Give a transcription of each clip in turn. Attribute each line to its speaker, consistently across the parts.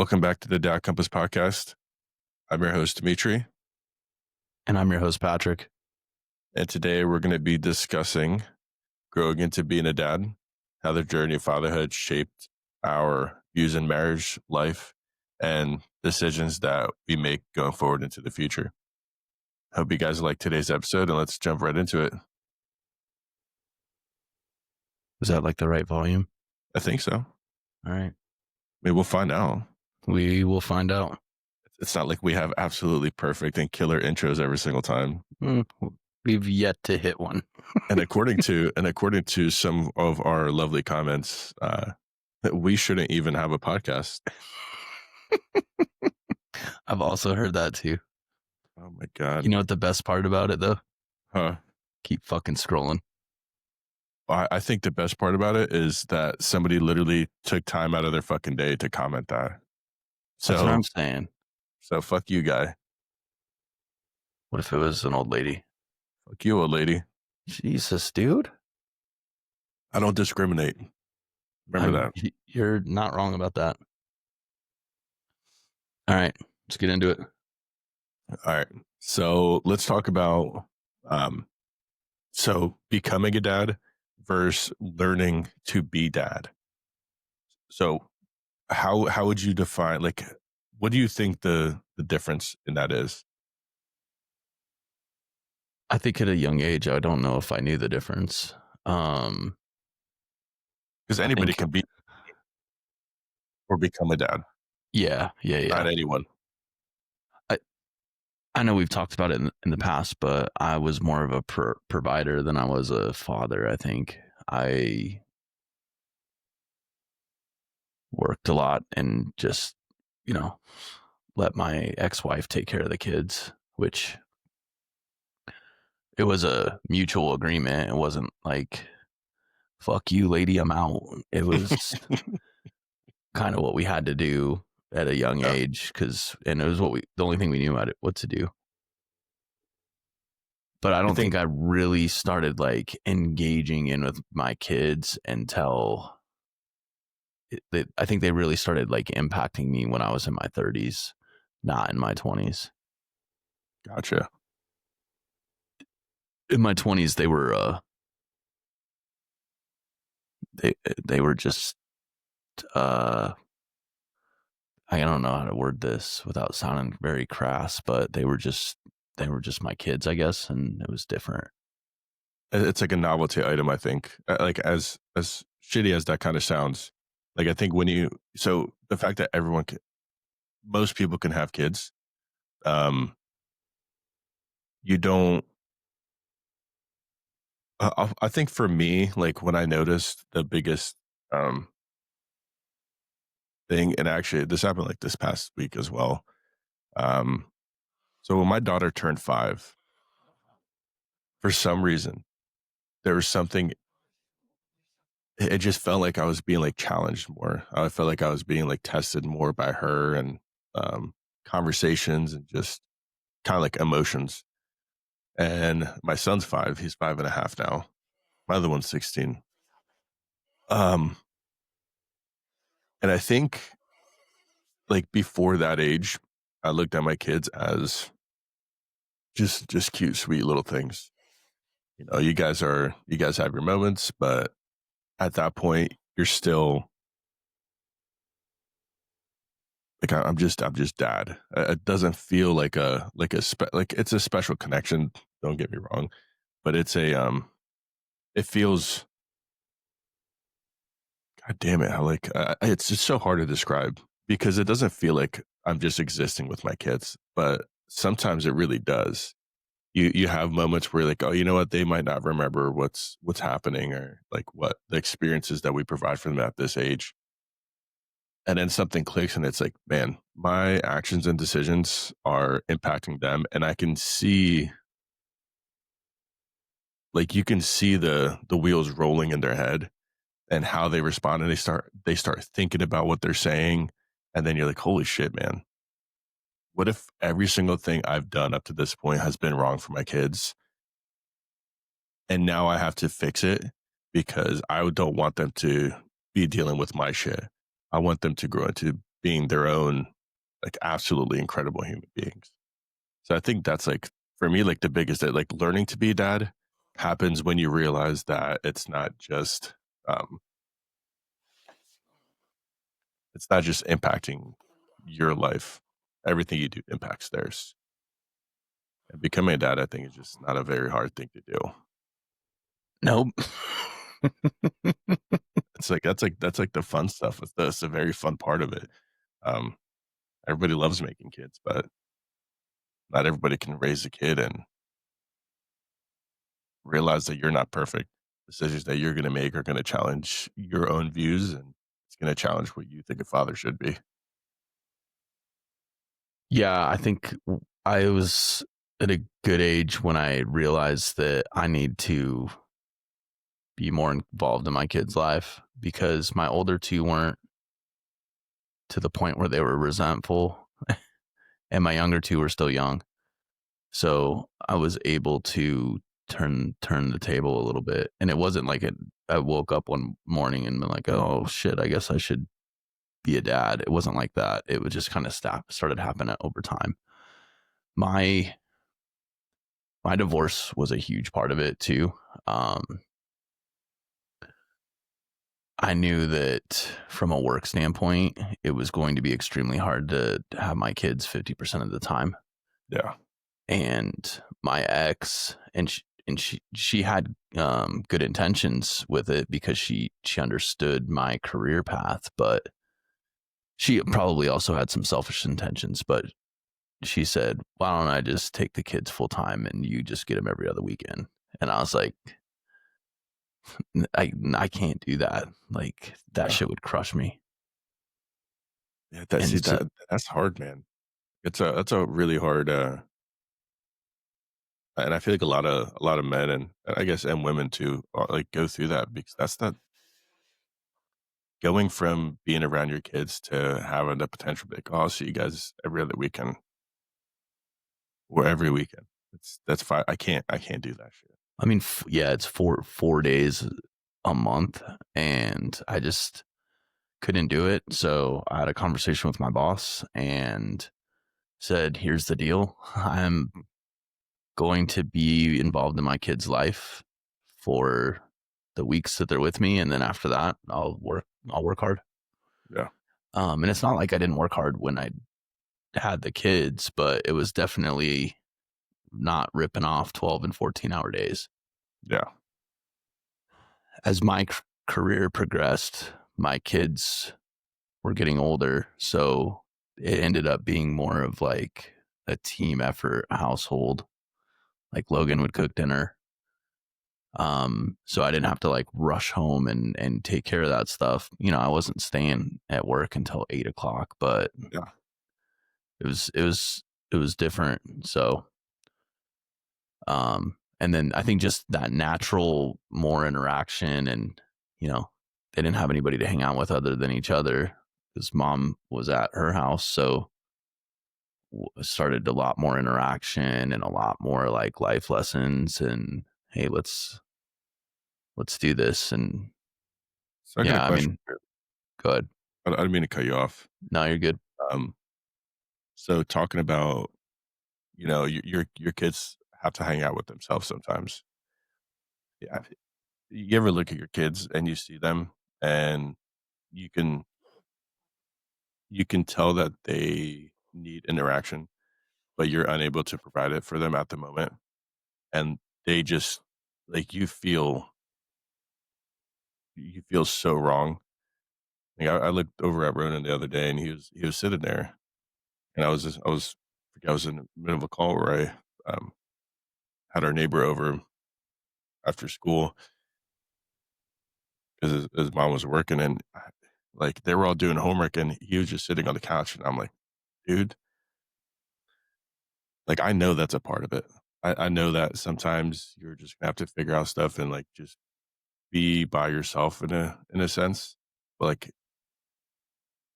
Speaker 1: Welcome back to the Dad Compass podcast. I'm your host, Dmitry.
Speaker 2: And I'm your host, Patrick.
Speaker 1: And today we're going to be discussing growing into being a dad, how the journey of fatherhood shaped our views in marriage, life, and decisions that we make going forward into the future. Hope you guys like today's episode, and let's jump right into it.
Speaker 2: Is that like the right volume?
Speaker 1: I think so.
Speaker 2: All right.
Speaker 1: Maybe we'll find out.
Speaker 2: We will find out.
Speaker 1: It's not like we have absolutely perfect and killer intros every single time.
Speaker 2: We've yet to hit one.
Speaker 1: And according to some of our lovely comments, we shouldn't even have a podcast.
Speaker 2: I've also heard that too.
Speaker 1: Oh my God.
Speaker 2: You know what the best part about it though?
Speaker 1: Huh?
Speaker 2: Keep fucking scrolling.
Speaker 1: I think the best part about it is that somebody literally took time out of their fucking day to comment that. So
Speaker 2: That's what I'm saying.
Speaker 1: So fuck you, guy.
Speaker 2: What if it was an old lady?
Speaker 1: Fuck you, old lady.
Speaker 2: Jesus, dude.
Speaker 1: I don't discriminate. Remember that.
Speaker 2: You're not wrong about that. All right, let's get into it.
Speaker 1: All right. So let's talk about becoming a dad versus learning to be dad. So how would you define, like, what do you think the difference in that is?
Speaker 2: I think at a young age, I don't know if I knew the difference.
Speaker 1: Because anybody can be or become a dad.
Speaker 2: Yeah.
Speaker 1: Not anyone.
Speaker 2: I know we've talked about it in the past, but I was more of a provider than I was a father. I think I worked a lot and just, let my ex-wife take care of the kids, which it was a mutual agreement. It wasn't like, fuck you, lady, I'm out. It was kind of what we had to do at a young age, and it was the only thing we knew what to do. But I don't think I really started like engaging in with my kids until I think they really started like impacting me when I was in my 30s, not in my 20s.
Speaker 1: Gotcha.
Speaker 2: In my 20s, they were they were just I don't know how to word this without sounding very crass, but they were just my kids, I guess, and it was different.
Speaker 1: It's like a novelty item, I think. Like as shitty as that kind of sounds, like I think so the fact that most people can have kids, you don't. I think for me, like when I noticed the biggest thing, and actually this happened like this past week as well. So when my daughter turned 5, for some reason, there was something. It just felt like I was being like challenged more. I felt like I was being like tested more by her and conversations and just kind of like emotions. And my son's 5; he's 5.5 now. My other one's 16. And I think like before that age, I looked at my kids as just cute, sweet little things. You guys have your moments, but at that point, you're still like, I'm just dad. It doesn't feel like it's a special connection. Don't get me wrong, but it feels, God damn it. It's just so hard to describe because it doesn't feel like I'm just existing with my kids, but sometimes it really does. You have moments where like, oh, you know what? They might not remember what's happening or like what the experiences that we provide for them at this age. And then something clicks and it's like, man, my actions and decisions are impacting them. And I can see, like, you can see the wheels rolling in their head and how they respond. And they start thinking about what they're saying. And then you're like, holy shit, man. What if every single thing I've done up to this point has been wrong for my kids? And now I have to fix it because I don't want them to be dealing with my shit. I want them to grow into being their own, like, absolutely incredible human beings. So I think that's, like, for me, like, the biggest that, like, learning to be a dad happens when you realize that um, it's not just impacting your life. Everything you do impacts theirs. And becoming a dad, I think, is just not a very hard thing to do.
Speaker 2: Nope.
Speaker 1: It's like that's like the fun stuff. It's a very fun part of it. Um, Everybody loves making kids, but not everybody can raise a kid and realize that you're not perfect. Decisions that you're going to make are going to challenge your own views, and it's going to challenge what you think a father should be.
Speaker 2: Yeah, I think I was at a good age when I realized that I need to be more involved in my kid's life because my older two weren't to the point where they were resentful, and my younger two were still young. So I was able to turn the table a little bit, and it wasn't like I woke up one morning and been like, oh shit, I guess I should be a dad. It wasn't like that. It would just kind of started happening over time. My my divorce was a huge part of it too. Um, I knew that from a work standpoint, it was going to be extremely hard to have my kids 50% of the time.
Speaker 1: Yeah,
Speaker 2: And my ex, she had good intentions with it because she understood my career path, but she probably also had some selfish intentions. But she said, "Why don't I just take the kids full time and you just get them every other weekend?" And I was like, I can't do that. Like that
Speaker 1: yeah,
Speaker 2: shit would crush me.
Speaker 1: yeah.
Speaker 2: And so,
Speaker 1: That's hard, man. That's a really hard. And I feel like a lot of men and I guess and women too like go through that because that's not going from being around your kids to having the potential to be like, oh, I'll see you guys every other weekend or every weekend. That's fine. I can't do that shit.
Speaker 2: I mean, yeah, it's 4 days a month, and I just couldn't do it. So I had a conversation with my boss and said, "Here's the deal. I'm going to be involved in my kid's life for the weeks that they're with me, and then after that, I'll work hard."
Speaker 1: Yeah,
Speaker 2: And it's not like I didn't work hard when I had the kids, but it was definitely not ripping off 12 and 14-hour days.
Speaker 1: yeah,
Speaker 2: As my career progressed, my kids were getting older, so it ended up being more of like a team effort household. Like Logan would cook dinner. So I didn't have to like rush home and take care of that stuff. You know, I wasn't staying at work until 8 o'clock, but
Speaker 1: yeah.
Speaker 2: it was different. So and then I think just that natural more interaction, and you know, they didn't have anybody to hang out with other than each other because mom was at her house. So started a lot more interaction and a lot more like life lessons and hey, let's do this. And
Speaker 1: So I got a
Speaker 2: yeah, I
Speaker 1: question
Speaker 2: mean,
Speaker 1: here.
Speaker 2: good.
Speaker 1: I didn't mean to cut you off.
Speaker 2: No, you're good.
Speaker 1: Um, so talking about your kids have to hang out with themselves sometimes. Yeah, you ever look at your kids and you see them and you can you can tell that they need interaction, but you're unable to provide it for them at the moment, and they just like you feel so wrong. Like I looked over at Ronan the other day, and he was sitting there, and I was in the middle of a call where I had our neighbor over after school because his mom was working, and like they were all doing homework, and he was just sitting on the couch, and I'm like, dude, like I know that's a part of it. I know that sometimes you're just gonna have to figure out stuff and like just be by yourself in a sense. But like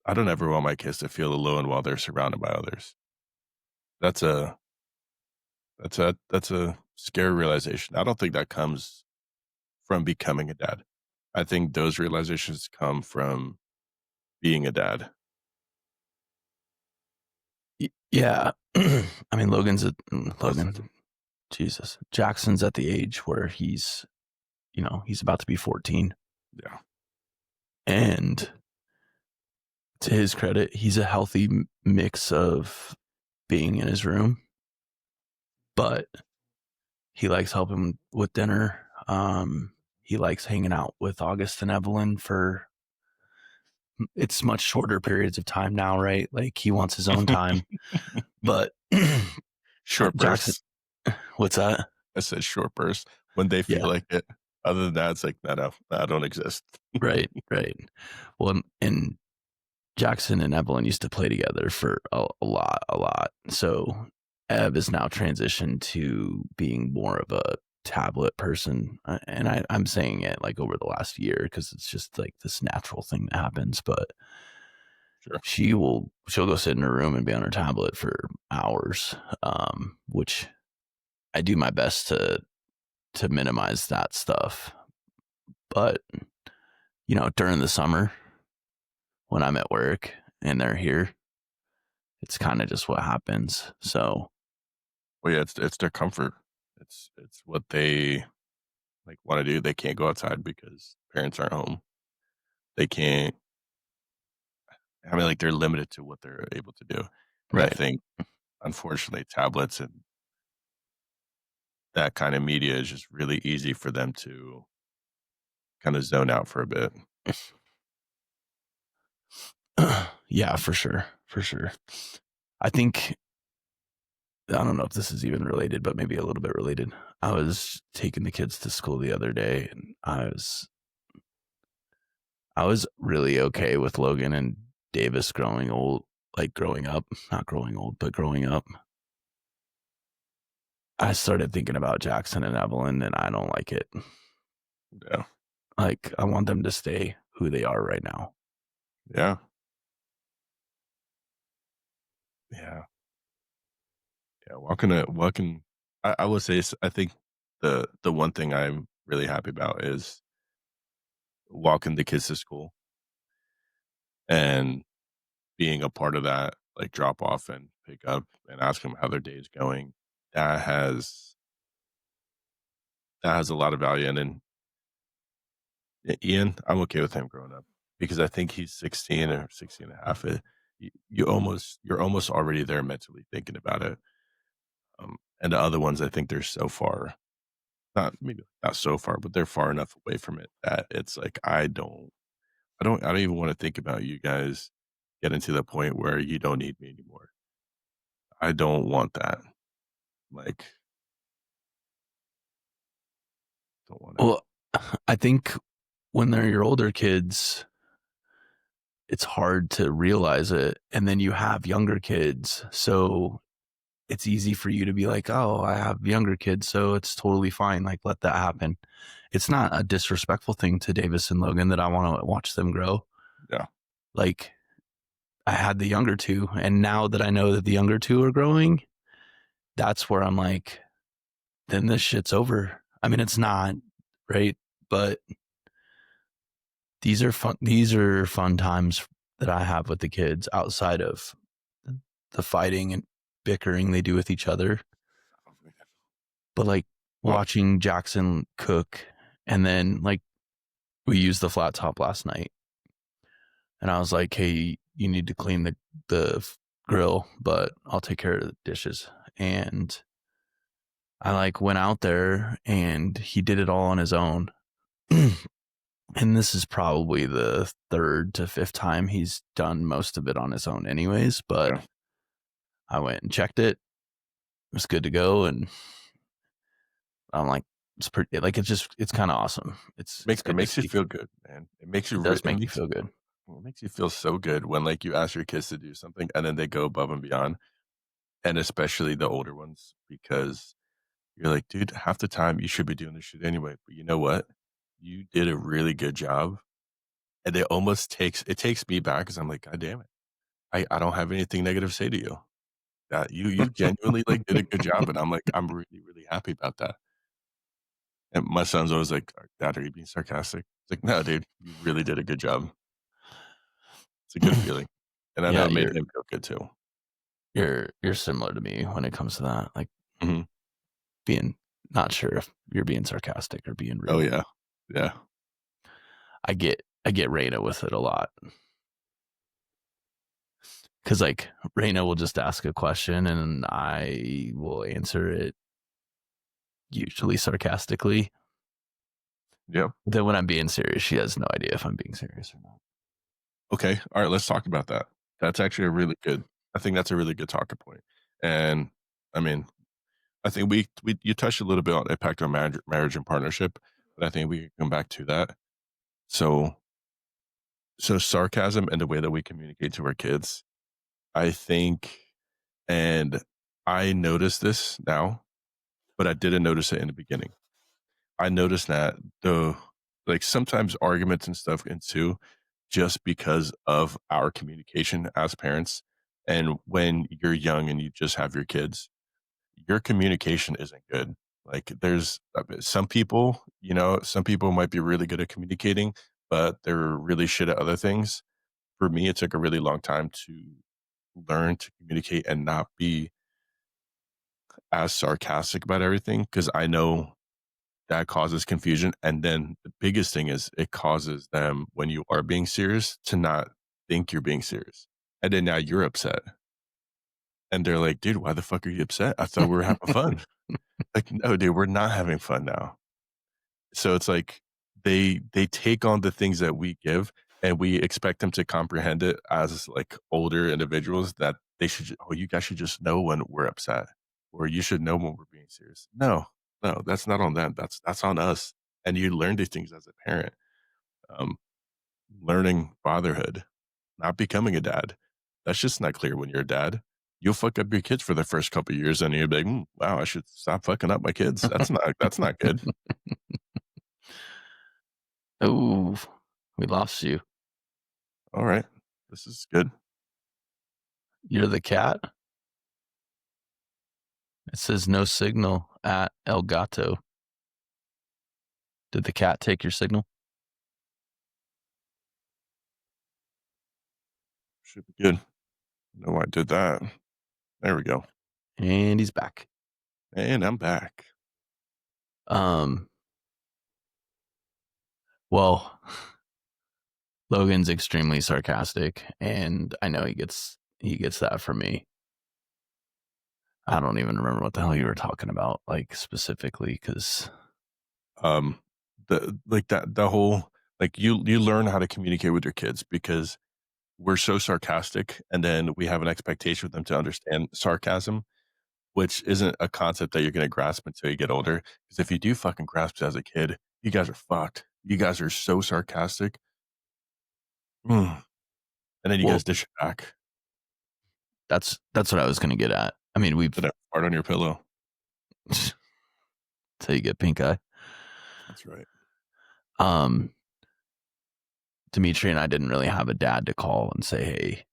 Speaker 1: I don't ever want my kids to feel alone while they're surrounded by others. That's a that's a scary realization. I don't think that comes from becoming a dad. I think those realizations come from being a dad.
Speaker 2: Yeah. I mean,
Speaker 1: Bless him.
Speaker 2: Logan, Jesus. Jackson's at the age where he's about to be 14.
Speaker 1: Yeah.
Speaker 2: And to his credit, he's a healthy mix of being in his room, but he likes helping with dinner. He likes hanging out with August and Evelyn for it's much shorter periods of time now, right? Like he wants his own time, but
Speaker 1: Short
Speaker 2: Jackson,
Speaker 1: bursts.
Speaker 2: what's that?
Speaker 1: I said short bursts when they feel
Speaker 2: Yeah,
Speaker 1: like it. Other than that, it's like, no, I don't exist.
Speaker 2: right, right. Well, and Jackson and Evelyn used to play together for a lot. So Ev is now transitioned to being more of a tablet person. And I'm saying it like over the last year because it's just like this natural thing that happens. But
Speaker 1: Sure.
Speaker 2: she'll go sit in her room and be on her tablet for hours, which I do my best to minimize that stuff. But during the summer when I'm at work and they're here, it's kind of just what happens. So
Speaker 1: Well, yeah, it's their comfort. It's what they like want to do. They can't go outside because parents aren't home. They can't. I mean, like they're limited to what they're able to do. And I
Speaker 2: right.
Speaker 1: think, unfortunately, tablets and that kind of media is just really easy for them to kind of zone out for a bit.
Speaker 2: Yeah, for sure. For sure. I think, I don't know if this is even related, but maybe a little bit related. I was taking the kids to school the other day and I was really okay with Logan and Davis growing old, like growing up, not growing old, but growing up. I started thinking about Jackson and Evelyn and I don't like it.
Speaker 1: Yeah,
Speaker 2: Like I want them to stay who they are right now.
Speaker 1: yeah, yeah, yeah. Walking. I will say, I think the one thing I'm really happy about is walking the kids to school and being a part of that, like drop off and pick up and ask them how their day is going. That has that has a lot of value. And then Ian, I'm okay with him growing up because I think he's 16 or 16 and a half. You're almost already there mentally thinking about it. And the other ones, I think they're so far, not maybe not so far, but they're far enough away from it that it's like I don't even want to think about you guys getting to the point where you don't need me anymore. I don't want that. Like, don't want it.
Speaker 2: Well, I think when they're your older kids, it's hard to realize it. And then you have younger kids. So it's easy for you to be like, oh, I have younger kids. So it's totally fine. Like, let that happen. It's not a disrespectful thing to Davis and Logan that I want to watch them grow.
Speaker 1: Yeah.
Speaker 2: Like, I had the younger two. And now that I know that the younger two are growing, that's where I'm like, then this shit's over. I mean, it's not, right? But these are fun times that I have with the kids outside of the fighting and bickering they do with each other. But like
Speaker 1: Well,
Speaker 2: watching Jackson cook and then like we used the flat top last night and I was like, hey, you need to clean the grill, but I'll take care of the dishes. And I like went out there and he did it all on his own. And this is probably the third to fifth time he's done most of it on his own anyways, but
Speaker 1: yeah.
Speaker 2: I went and checked it. It was good to go. And I'm like, it's pretty, like, it's kind of awesome. It's
Speaker 1: It
Speaker 2: good to
Speaker 1: makes you
Speaker 2: see.
Speaker 1: feel good, man.
Speaker 2: It does make you feel good.
Speaker 1: it makes you feel so good when like you ask your kids to do something and then they go above and beyond. And especially the older ones, because you're like, dude, half the time you should be doing this shit anyway. But you know what? You did a really good job. And it takes me back because I'm like, God damn it. I don't have anything negative to say to you. That you genuinely like did a good job. And I'm like, I'm really, really happy about that. And my son's always like, Dad, are you being sarcastic? It's like, no, dude, you really did a good job. It's a good feeling. And I know
Speaker 2: Yeah,
Speaker 1: it made him feel good too.
Speaker 2: You're similar to me when it comes to that, like
Speaker 1: Mhm.
Speaker 2: being not sure if you're being sarcastic or being
Speaker 1: Oh,
Speaker 2: real.
Speaker 1: yeah. Yeah.
Speaker 2: I get Raina with it a lot because like Raina will just ask a question and I will answer it usually sarcastically.
Speaker 1: Yep.
Speaker 2: Then when I'm being serious, she has no idea if I'm being serious or not.
Speaker 1: Okay. All right, let's talk about that. That's actually a really good I think that's a really good talking point. And, I mean, I think we you touched a little bit on impact on marriage and partnership, but I think we can come back to that. So sarcasm and the way that we communicate to our kids, I think and I notice this now, but I didn't notice it in the beginning. I noticed that sometimes arguments and stuff ensue just because of our communication as parents. And when you're young and you just have your kids, your communication isn't good. Like there's some people, some people might be really good at communicating, but they're really shit at other things. For me, it took a really long time to learn to communicate and not be as sarcastic about everything because I know that causes confusion, and then the biggest thing is it causes them, when you are being serious, to not think you're being serious, and then now you're upset, and they're like, "Dude, why the fuck are you upset? I thought we were having fun." Like, "No, dude, we're not having fun now." So it's like they take on the things that we give, and we expect them to comprehend it as, like, older individuals that they should "Oh, you guys should just know when we're upset," or "You should know when we're being serious." No, no, that's not on them, that's on us, and you learn these things as a parent. Um, Learning fatherhood, not becoming a dad, that's just not clear when you're a dad. You'll fuck up your kids for the first couple years, and you'll be like, wow, I should stop fucking up my kids. That's not good."
Speaker 2: Oh, we lost you.
Speaker 1: All right. This is good.
Speaker 2: You're the cat. It says no signal at El Gato. Did the cat take your signal?
Speaker 1: Should be good. No, I did that. There we go.
Speaker 2: And he's back.
Speaker 1: And I'm back.
Speaker 2: Um, well, Logan's extremely sarcastic, and I know he gets that from me. I don't even remember what the hell you were talking about, like specifically, because
Speaker 1: Um, the whole you learn how to communicate with your kids because we're so sarcastic, and then we have an expectation for them to understand sarcasm, which isn't a concept that you're going to grasp until you get older. Because if you do fucking grasp it as a kid, you guys are fucked. You guys are so sarcastic, and then you
Speaker 2: well,
Speaker 1: guys dish it back.
Speaker 2: that's what I was gonna get at. I mean, we've
Speaker 1: Then I fart on your pillow.
Speaker 2: till you get pink eye.
Speaker 1: That's right.
Speaker 2: Um, Dmitry and I didn't really have a dad to call and say, "Hey,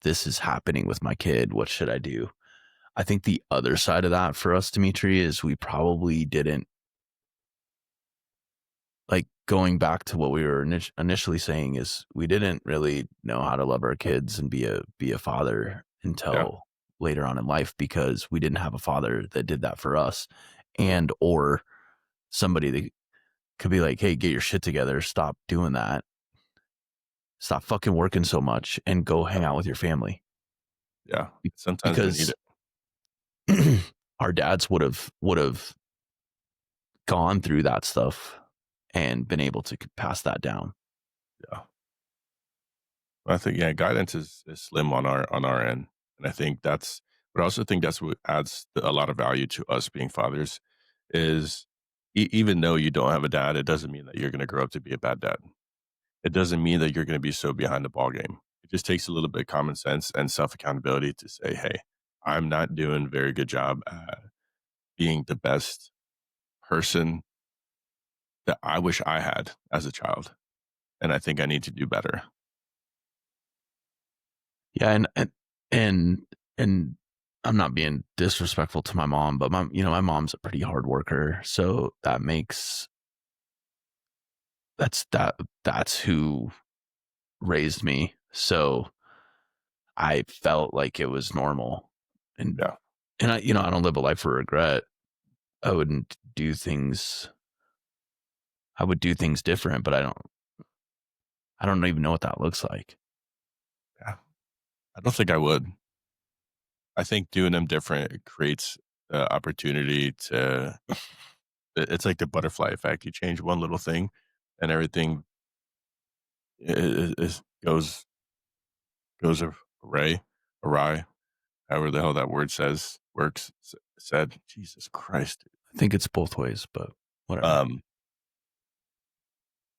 Speaker 2: this is happening with my kid. What should I do?" I think the other side of that for us, Dmitry, is we probably didn't like going back to what we were initially saying is we didn't really know how to love our kids and be a father
Speaker 1: Yeah.
Speaker 2: until later on in life because we didn't have a father that did that for us
Speaker 1: Yeah.
Speaker 2: and or somebody that could be like, hey, get your shit together, stop doing that, stop fucking working so much and go hang out with your family.
Speaker 1: Yeah. Sometimes we need
Speaker 2: Because
Speaker 1: it.
Speaker 2: our dads would have gone through that stuff and been able to pass that down.
Speaker 1: Yeah. I think guidance is slim on our end, and I think but I also think that's what adds a lot of value to us being fathers. Is even though you don't have a dad, it doesn't mean that you're going to grow up to be a bad dad. It doesn't mean that you're going to be so behind the ball game. It just takes a little bit of common sense and self accountability to say, hey, I'm not doing a very good job at being the best person that I wish I had as a child, and I think I need to do better.
Speaker 2: Yeah, and and I'm not being disrespectful to my mom, but my mom's a pretty hard worker, so that makes that's who raised me. So I felt like it was normal. And
Speaker 1: Yeah.
Speaker 2: and I don't live a life of regret. I wouldn't do things I would do things different, but I don't even know what that looks like.
Speaker 1: Yeah. I don't think I would. I think doing them different creates the opportunity to it's like the butterfly effect. You change one little thing and everything goes awry, however the hell that word said. Jesus Christ.
Speaker 2: I think it's both ways, but whatever.
Speaker 1: Um,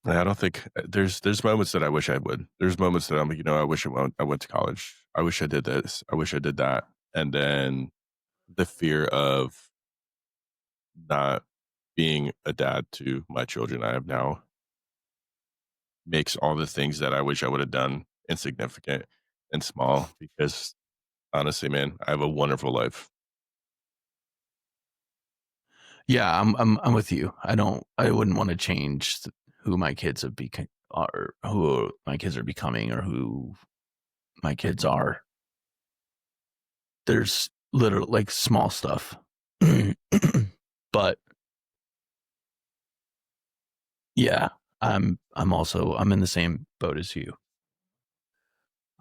Speaker 1: I don't think there's moments that I wish I would. There's moments that I'm like, I wish I went to college. I wish I did this. I wish I did that. And then the fear of not being a dad to my children I have now makes all the things that I wish I would have done insignificant and small because honestly, man, I have a wonderful life.
Speaker 2: Yeah, I'm with you. I wouldn't want to change who my kids have become, or who my kids are becoming, or who my kids are. There's literally like small stuff. But yeah, I'm in the same boat as you.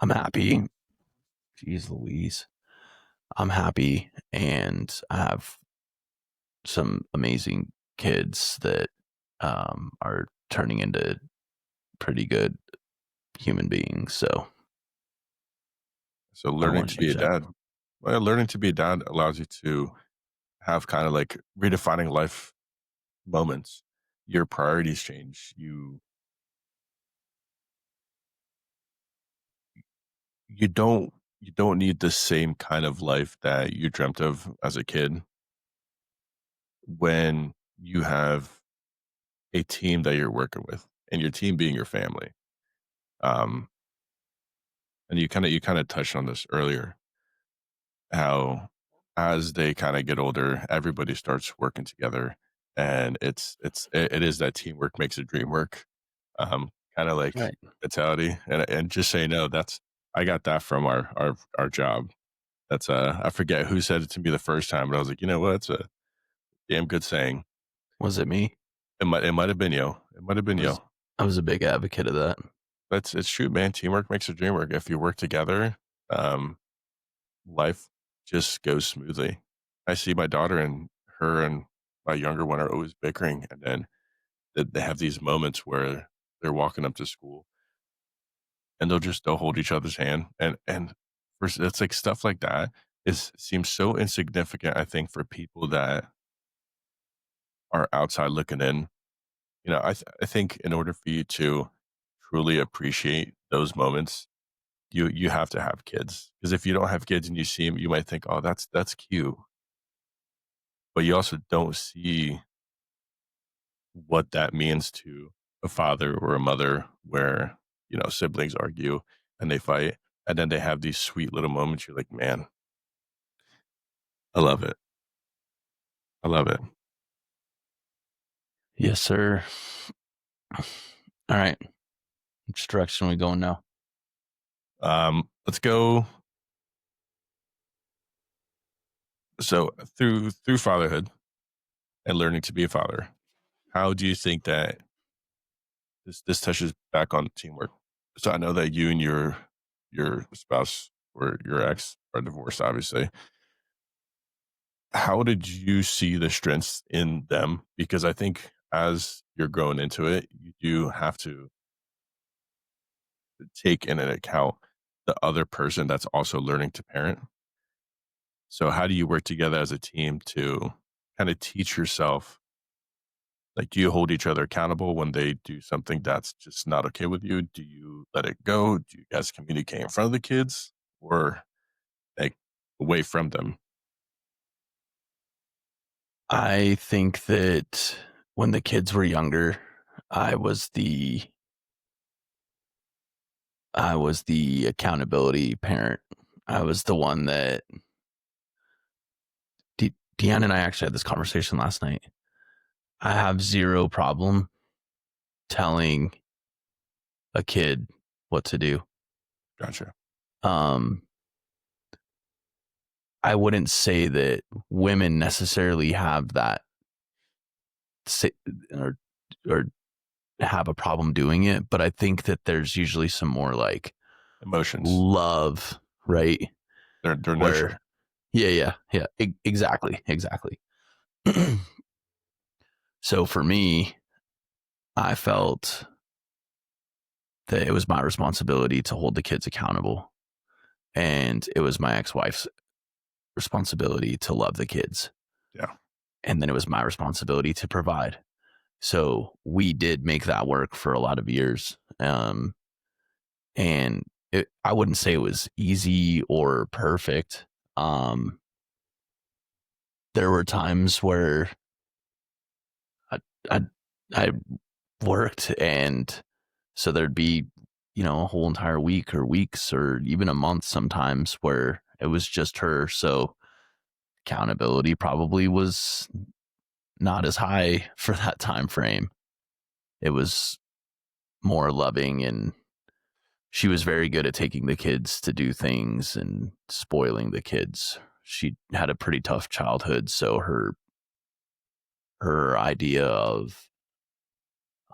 Speaker 2: I'm happy. Jeez Louise. I'm happy, and I have some amazing kids that are turning into pretty good human beings. So
Speaker 1: So
Speaker 2: I don't
Speaker 1: learning
Speaker 2: want
Speaker 1: to
Speaker 2: to
Speaker 1: be
Speaker 2: change
Speaker 1: a
Speaker 2: that.
Speaker 1: dad, well, learning to be a dad allows you to have kind of like redefining life moments. Your priorities change. You don't you don't need the same kind of life that you dreamt of as a kid when you have a team that you're working with and your team being your family. Um, and you kind of touched on this earlier, how as they kind of get older, everybody starts working together, and it is that teamwork makes the dream work. Kind of like
Speaker 2: Right.
Speaker 1: mentality, and just say no. That's I got that from our job. That's I forget who said it to me the first time, but I was like, you know what? It's a damn good saying.
Speaker 2: Was it me?
Speaker 1: It might have been you. It might have been you.
Speaker 2: I was a big advocate of that.
Speaker 1: That's it's true, man. Teamwork makes the dream work. If you work together, um, life just goes smoothly. I see my daughter and her and my younger one are always bickering, and then they have these moments where they're walking up to school and they'll hold each other's hand, and it's like stuff like that is seems so insignificant. I think for people that are outside looking in, I think in order for you to truly appreciate those moments, you have to have kids because if you don't have kids and you see them, you might think, oh, that's cute, but you also don't see what that means to a father or a mother where, siblings argue and they fight. And then they have these sweet little moments. You're like, man, I love it. I love it.
Speaker 2: Yes, sir. All right. Which direction are we going now?
Speaker 1: Let's go. So through fatherhood and learning to be a father, how do you think that this touches back on teamwork? So I know that you and your spouse or your ex are divorced, obviously. How did you see the strengths in them? Because I think as you're growing into it, you do have to take in an account the other person that's also learning to parent. So how do you work together as a team to kind of teach yourself? Like, do you hold each other accountable when they do something that's just not okay with you? Do you let it go? Do you guys communicate in front of the kids or like away from them?
Speaker 2: I think that when the kids were younger, I was the I was the accountability parent. I was the one that Deanne and I actually had this conversation last night. I have zero problem telling a kid what to do.
Speaker 1: Gotcha.
Speaker 2: I wouldn't say that women necessarily have that or or have a problem doing it, but I think that there's usually some more like
Speaker 1: Emotions.
Speaker 2: love, right?
Speaker 1: They're nurturing.
Speaker 2: Where yeah, exactly. So for me, I felt that it was my responsibility to hold the kids accountable, and it was my ex-wife's responsibility to love the kids,
Speaker 1: Yeah.
Speaker 2: and then it was my responsibility to provide. So we did make that work for a lot of years. And I wouldn't say it was easy or perfect. Um, there were times where I, I, I worked, and so there'd be, a whole entire week or weeks or even a month sometimes where it was just her. So accountability probably was not as high for that time frame. It was more loving, and she was very good at taking the kids to do things and spoiling the kids. She had a pretty tough childhood, so her idea of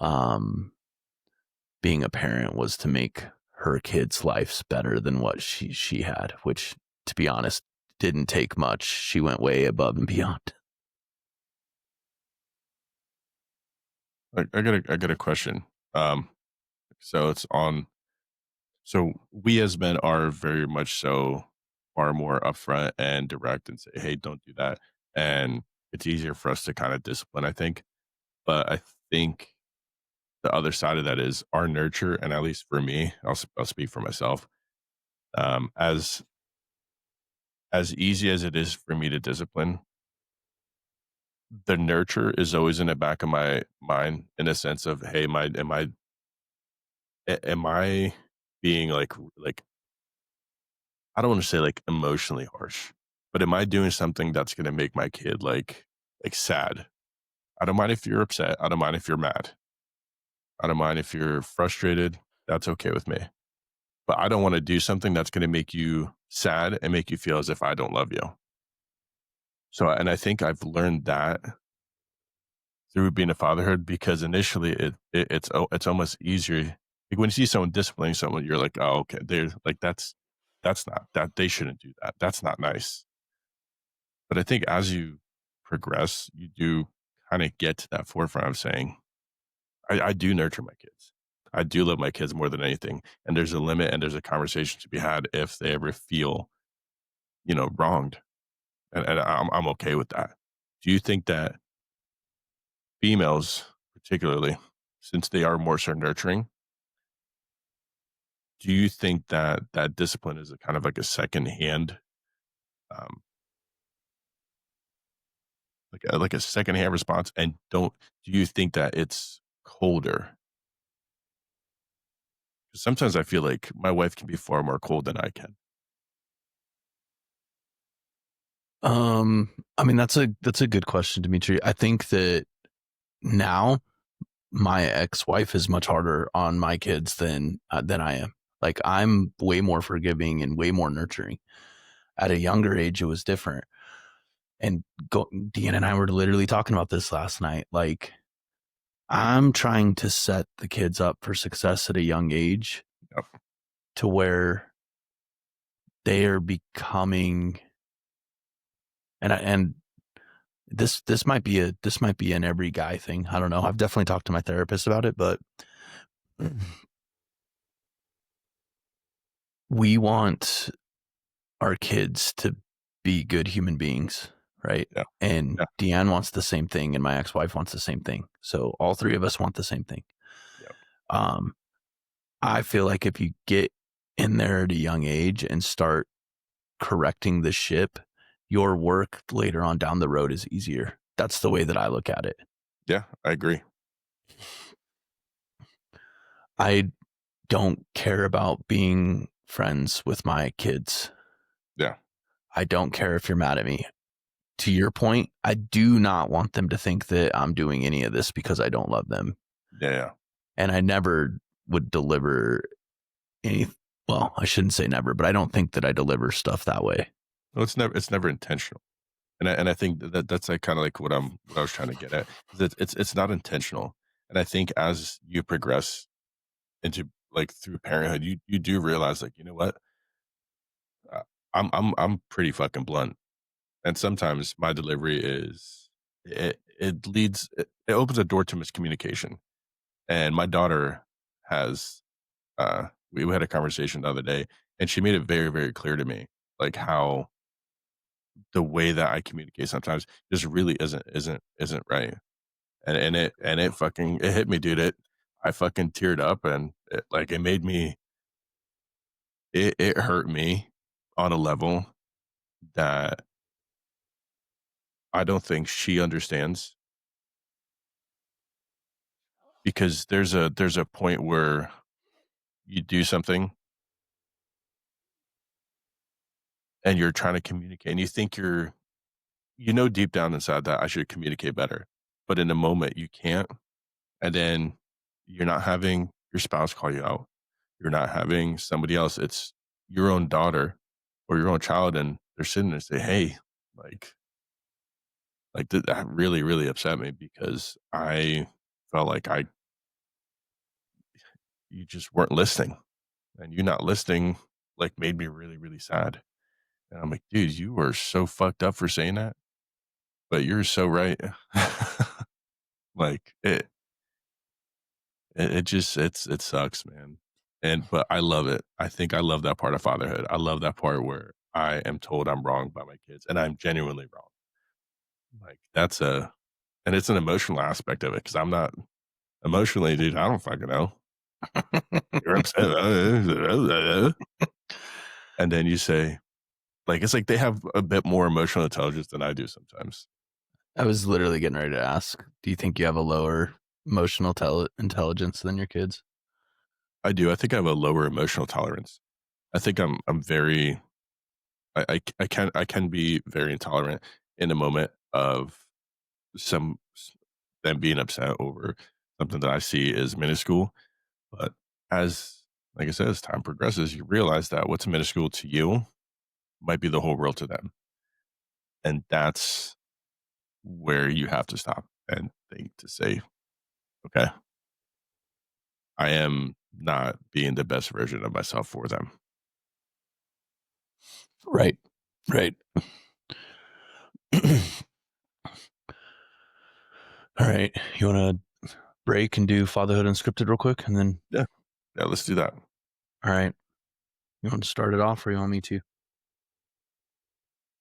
Speaker 2: um being a parent was to make her kids' lives better than what she had, which, to be honest, didn't take much. She went way above and beyond.
Speaker 1: I got a question. Um, so it's on. So we as men are very much so far more upfront and direct and say, "Hey, don't do that," and it's easier for us to kind of discipline, I think. But I think the other side of that is our nurture, and at least for me, I'll speak for myself. As easy as it is for me to discipline, the nurture is always in the back of my mind in a sense of, hey, am I being like I don't want to say like emotionally harsh, but am I doing something that's gonna make my kid like sad? I don't mind if you're upset. I don't mind if you're mad. I don't mind if you're frustrated. That's okay with me. But I don't want to do something that's gonna make you sad and make you feel as if I don't love you. So, and I think I've learned that through being a fatherhood because initially it's almost easier. Like when you see someone disciplining someone, you're like, oh, okay, they're like that's not that they shouldn't do that. That's not nice. But I think as you progress, you do kind of get to that forefront of saying, I do nurture my kids. I do love my kids more than anything. And there's a limit and there's a conversation to be had if they ever feel, wronged. And I'm okay with that. Do you think that females, particularly, since they are more so nurturing, do you think that that discipline is a kind of like a secondhand, um, like a secondhand response? And do you think that it's colder? 'Cause sometimes I feel like my wife can be far more cold than I can.
Speaker 2: I mean, that's a good question, Dmitry. I think that now my ex-wife is much harder on my kids than I am. Like, I'm way more forgiving and way more nurturing. At a younger age, it was different. And Deanna and I were literally talking about this last night. Like, I'm trying to set the kids up for success at a young age
Speaker 1: Yep.
Speaker 2: to where they are becoming, and this might be an every guy thing. I don't know. I've definitely talked to my therapist about it, but we want our kids to be good human beings, right?
Speaker 1: Yeah.
Speaker 2: And
Speaker 1: Yeah.
Speaker 2: Deanne wants the same thing, and my ex-wife wants the same thing. So all three of us want the same thing.
Speaker 1: Yep.
Speaker 2: Um, I feel like if you get in there at a young age and start correcting the ship, your work later on down the road is easier. That's the way that I look at it.
Speaker 1: Yeah. I agree.
Speaker 2: I don't care about being friends with my kids.
Speaker 1: Yeah.
Speaker 2: I don't care if you're mad at me. To your point, I do not want them to think that I'm doing any of this because I don't love them.
Speaker 1: Yeah. Yeah.
Speaker 2: And I never would deliver any Well, I shouldn't say never, but I don't think that I deliver stuff that way.
Speaker 1: No, it's never intentional. And I think that's like kind of like what I was trying to get at is that it's not intentional. And I think as you progress into like through parenthood, you do realize like, you know what? Uh, I'm pretty fucking blunt. And sometimes my delivery is it opens a door to miscommunication. And my daughter has we had a conversation the other day and she made it very, very clear to me like how the way that I communicate sometimes just really isn't right. And it fucking it hit me, dude. I fucking teared up and it made me it hurt me on a level that I don't think she understands because there's a point where you do something and you're trying to communicate and you think deep down inside that I should communicate better. But in the moment you can't. And then you're not having your spouse call you out. You're not having somebody else. It's your own daughter or your own child, and they're sitting there and say, "Hey, like, that really, really upset me because I felt like you just weren't listening, and you not listening like made me really, really sad." And I'm like, "Dude, you are so fucked up for saying that, but you're so right." like it just it sucks, man. But I love it. I think I love that part of fatherhood. I love that part where I am told I'm wrong by my kids and I'm genuinely wrong. Like and it's an emotional aspect of it because I'm not emotionally, dude. I don't fucking know. You're upset, and then you say, like, it's like they have a bit more emotional intelligence than I do sometimes.
Speaker 2: I was literally getting ready to ask, do you think you have a lower emotional intelligence than your kids?
Speaker 1: I do. I think I have a lower emotional tolerance. I think I'm very I can be very intolerant in a moment of some them being upset over something that I see as minuscule. But as like I said, as time progresses, you realize that what's minuscule to you might be the whole world to them. And that's where you have to stop and think to say, okay, I am not being the best version of myself for them.
Speaker 2: Right. Right. All right. You want to break and do Fatherhood Unscripted real quick? And then,
Speaker 1: Yeah. Yeah, let's do that.
Speaker 2: all right. You want to start it off or you want me to?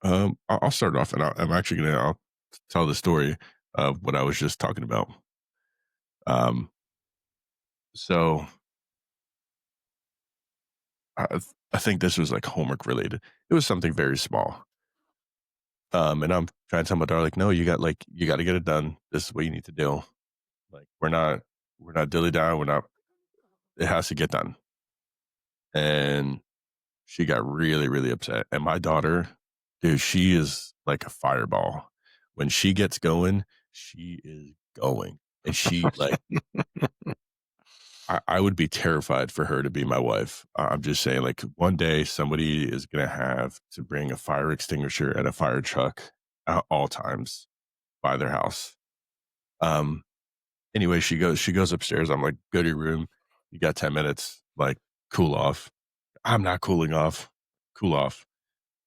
Speaker 1: I'll start off and I'm actually going to I'll tell the story of what I was just talking about. Um, so I think this was like homework related. It was something very small. And I'm trying to tell my daughter, like, no, you got to get it done. This is what you need to do. Like, we're not dilly dally. We're not, it has to get done. And she got really, really upset. And my daughter, dude, she is like a fireball. When she gets going, she is going. And she like, I would be terrified for her to be my wife. I'm just saying, like, one day somebody is going to have to bring a fire extinguisher and a fire truck at all times by their house. Um, anyway, she goes upstairs. I'm like, go to your room. You got 10 minutes, like, cool off. I'm not cooling off. Cool off.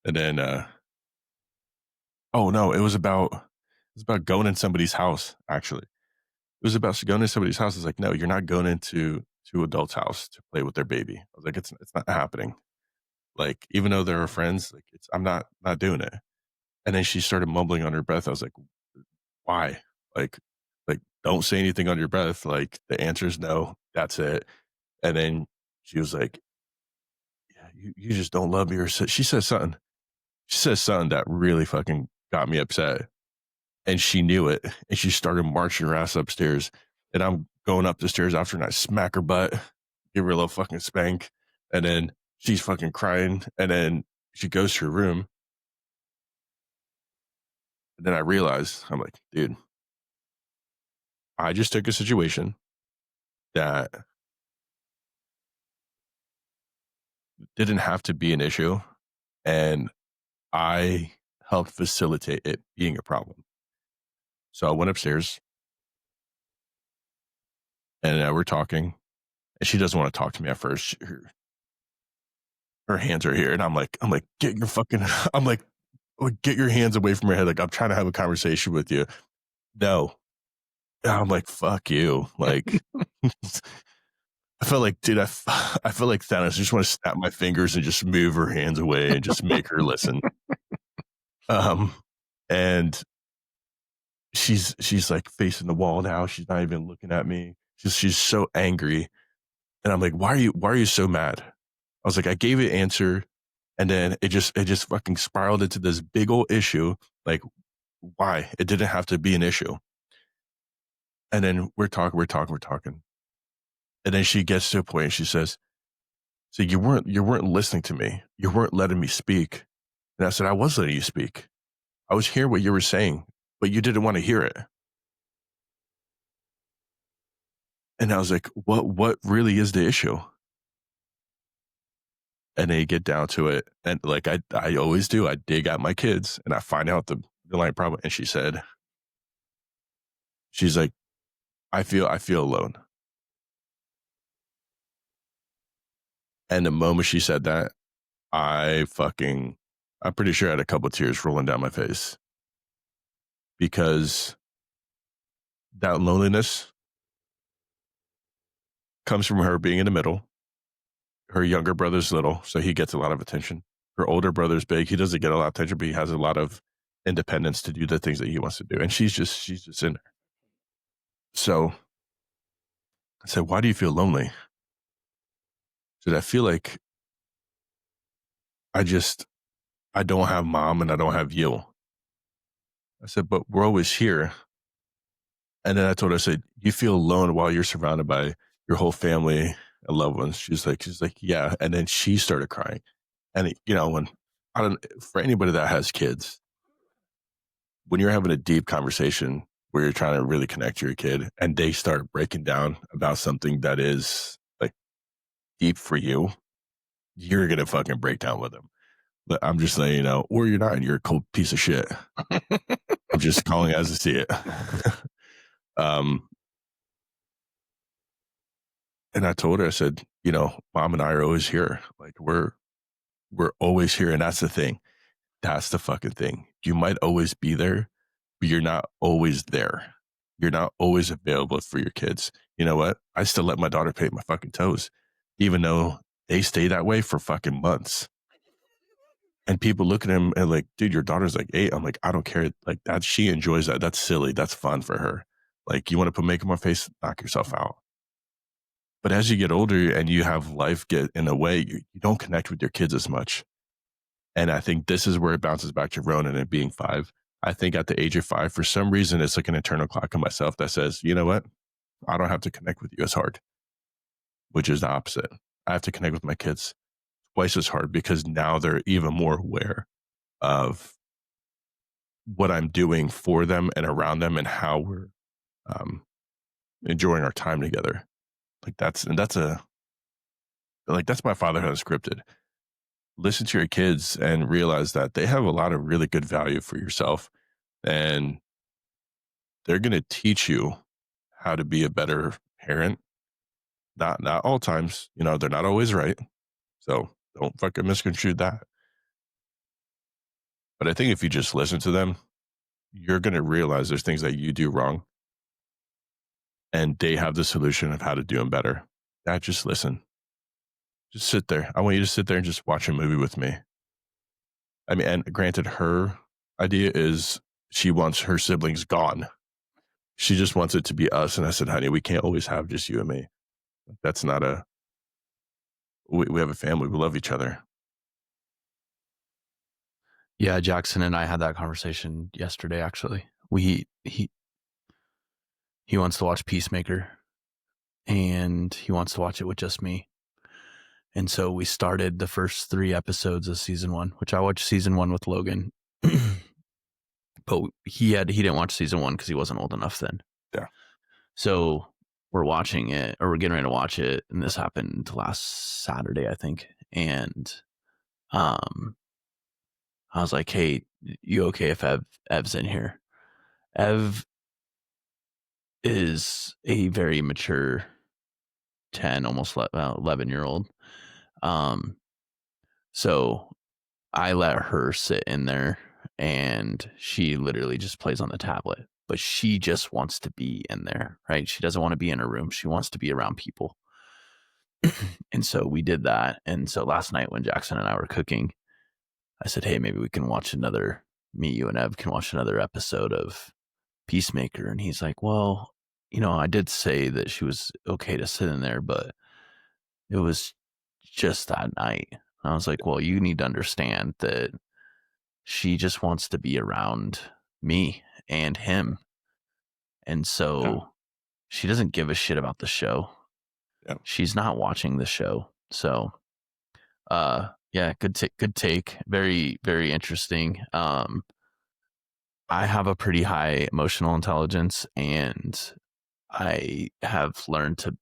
Speaker 1: And then, oh no, it was about going in somebody's house, actually. It was about going in somebody's house. It's like, no, you're not going into two adults' house to play with their baby. I was like, it's not happening. Like, even though they're friends, like I'm not doing it. And then she started mumbling on her breath. I was like, why? Like, don't say anything on your breath. Like, the answer is no. That's it. And then she was like, yeah, you just don't love me. Or she said something. She said something that really fucking got me upset. And she knew it. And she started marching her ass upstairs. And I'm going up the stairs after and I smack her butt, give her a little fucking spank. And then she's fucking crying. And then she goes to her room. And then I realized, I'm like, dude, I just took a situation that didn't have to be an issue, and I helped facilitate it being a problem. So I went upstairs and we're talking, and she doesn't want to talk to me at first. Her hands are here, and I'm like, get your fucking, I'm like, get your hands away from her head. Like, I'm trying to have a conversation with you. No. And I'm like, fuck you. Like, I felt like, dude, I feel like Thanos. I just want to snap my fingers and just move her hands away and just make her listen. Um, and she's like facing the wall now. She's not even looking at me. She's so angry. And I'm like, why are you so mad? I was like, I gave it an answer, and then it just fucking spiraled into this big old issue. Like, why? It didn't have to be an issue. And then we're talking. And then she gets to a point and she says, so you weren't listening to me. You weren't letting me speak. And I said, I was letting you speak. I was hearing what you were saying, but you didn't want to hear it. And I was like, what really is the issue? And then you get down to it. And like I always do, I dig out my kids and I find out the line problem. And she's like, I feel alone. And the moment she said that, I'm pretty sure I had a couple of tears rolling down my face, because that loneliness comes from her being in the middle. Her younger brother's little, so he gets a lot of attention. Her older brother's big. He doesn't get a lot of attention, but he has a lot of independence to do the things that he wants to do. And she's just in there. So I said, why do you feel lonely? She said, I feel like I don't have mom and I don't have you. I said, but we're always here. And then I told her, I said, you feel alone while you're surrounded by your whole family and loved ones. She's like, yeah. And then she started crying. And when for anybody that has kids, when you're having a deep conversation where you're trying to really connect to your kid and they start breaking down about something that is like deep for you, you're going to fucking break down with them. But I'm just letting you know, or you're not, and you're a cold piece of shit. I'm just calling it as I see it. And I told her, I said, mom and I are always here. Like we're always here. And that's the thing. That's the fucking thing. You might always be there, but you're not always there. You're not always available for your kids. You know what? I still let my daughter paint my fucking toes, even though they stay that way for fucking months. And people look at him and like, dude, your daughter's like 8. I'm like, I don't care. Like that, she enjoys that. That's silly. That's fun for her. Like, you want to put makeup on her face, knock yourself out. But as you get older and you have life get in a way, you don't connect with your kids as much. And I think this is where it bounces back to Ronan and being 5. I think at the age of 5, for some reason, it's like an internal clock in myself that says, you know what? I don't have to connect with you as hard, which is the opposite. I have to connect with my kids twice as hard, because now they're even more aware of what I'm doing for them and around them and how we're enjoying our time together. Like that's my Fatherhood Unscripted. Listen to your kids and realize that they have a lot of really good value for yourself, and they're going to teach you how to be a better parent. Not all times, they're not always right. So don't fucking misconstrue that. But I think if you just listen to them, you're going to realize there's things that you do wrong, and they have the solution of how to do them better. Just listen. Just sit there. I want you to sit there and just watch a movie with me. I mean, and granted, her idea is she wants her siblings gone. She just wants it to be us. And I said, honey, we can't always have just you and me. That's not we have a family. We love each other.
Speaker 2: Yeah, Jackson and I had that conversation yesterday, actually. He wants to watch Peacemaker, and he wants to watch it with just me. And so we started the first 3 episodes of season 1, which I watched season 1 with Logan. But he didn't watch season 1 because he wasn't old enough then.
Speaker 1: Yeah.
Speaker 2: So we're watching it, or we're getting ready to watch it, and this happened last Saturday, I think. and I was like, "Hey, you okay if Ev's in here?" Ev is a very mature 10, almost 11-year-old. So I let her sit in there, and she literally just plays on the tablet, but she just wants to be in there, right? She doesn't want to be in her room. She wants to be around people. And so we did that. And so last night when Jackson and I were cooking, I said, "Hey, maybe we can watch me, you, and Ev can watch another episode of Peacemaker." And he's like, "Well, I did say that she was okay to sit in there, but it was just that night." And I was like, "Well, you need to understand that she just wants to be around me and him. And
Speaker 1: Yeah.
Speaker 2: so she doesn't give a shit about the show.
Speaker 1: Yeah.
Speaker 2: She's not watching the show." So, yeah, good take. Very, very interesting. I have a pretty high emotional intelligence, and I have learned to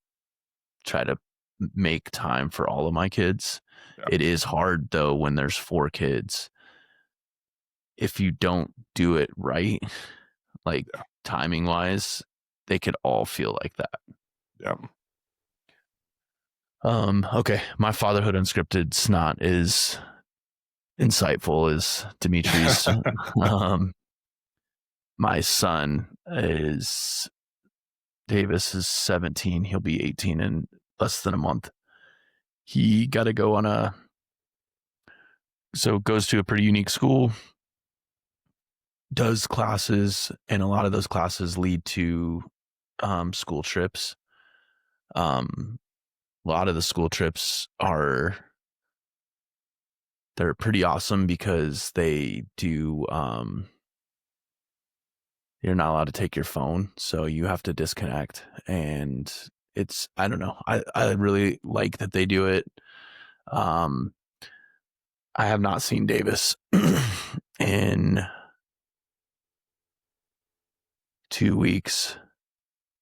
Speaker 2: try to make time for all of my kids.
Speaker 1: Yeah.
Speaker 2: It is hard though when there's 4 kids. If you don't do it right, like
Speaker 1: Yeah.
Speaker 2: timing wise, they could all feel like that.
Speaker 1: Yeah.
Speaker 2: Okay. My fatherhood unscripted snot is insightful as Dmitrys. My son is Davis is 17. He'll be 18 in less than a month. He got to go on goes to a pretty unique school, does classes, and a lot of those classes lead to school trips. A lot of the school trips they're pretty awesome because they do you're not allowed to take your phone, so you have to disconnect. And I don't know, I really like that they do it. I have not seen Davis in 2 weeks.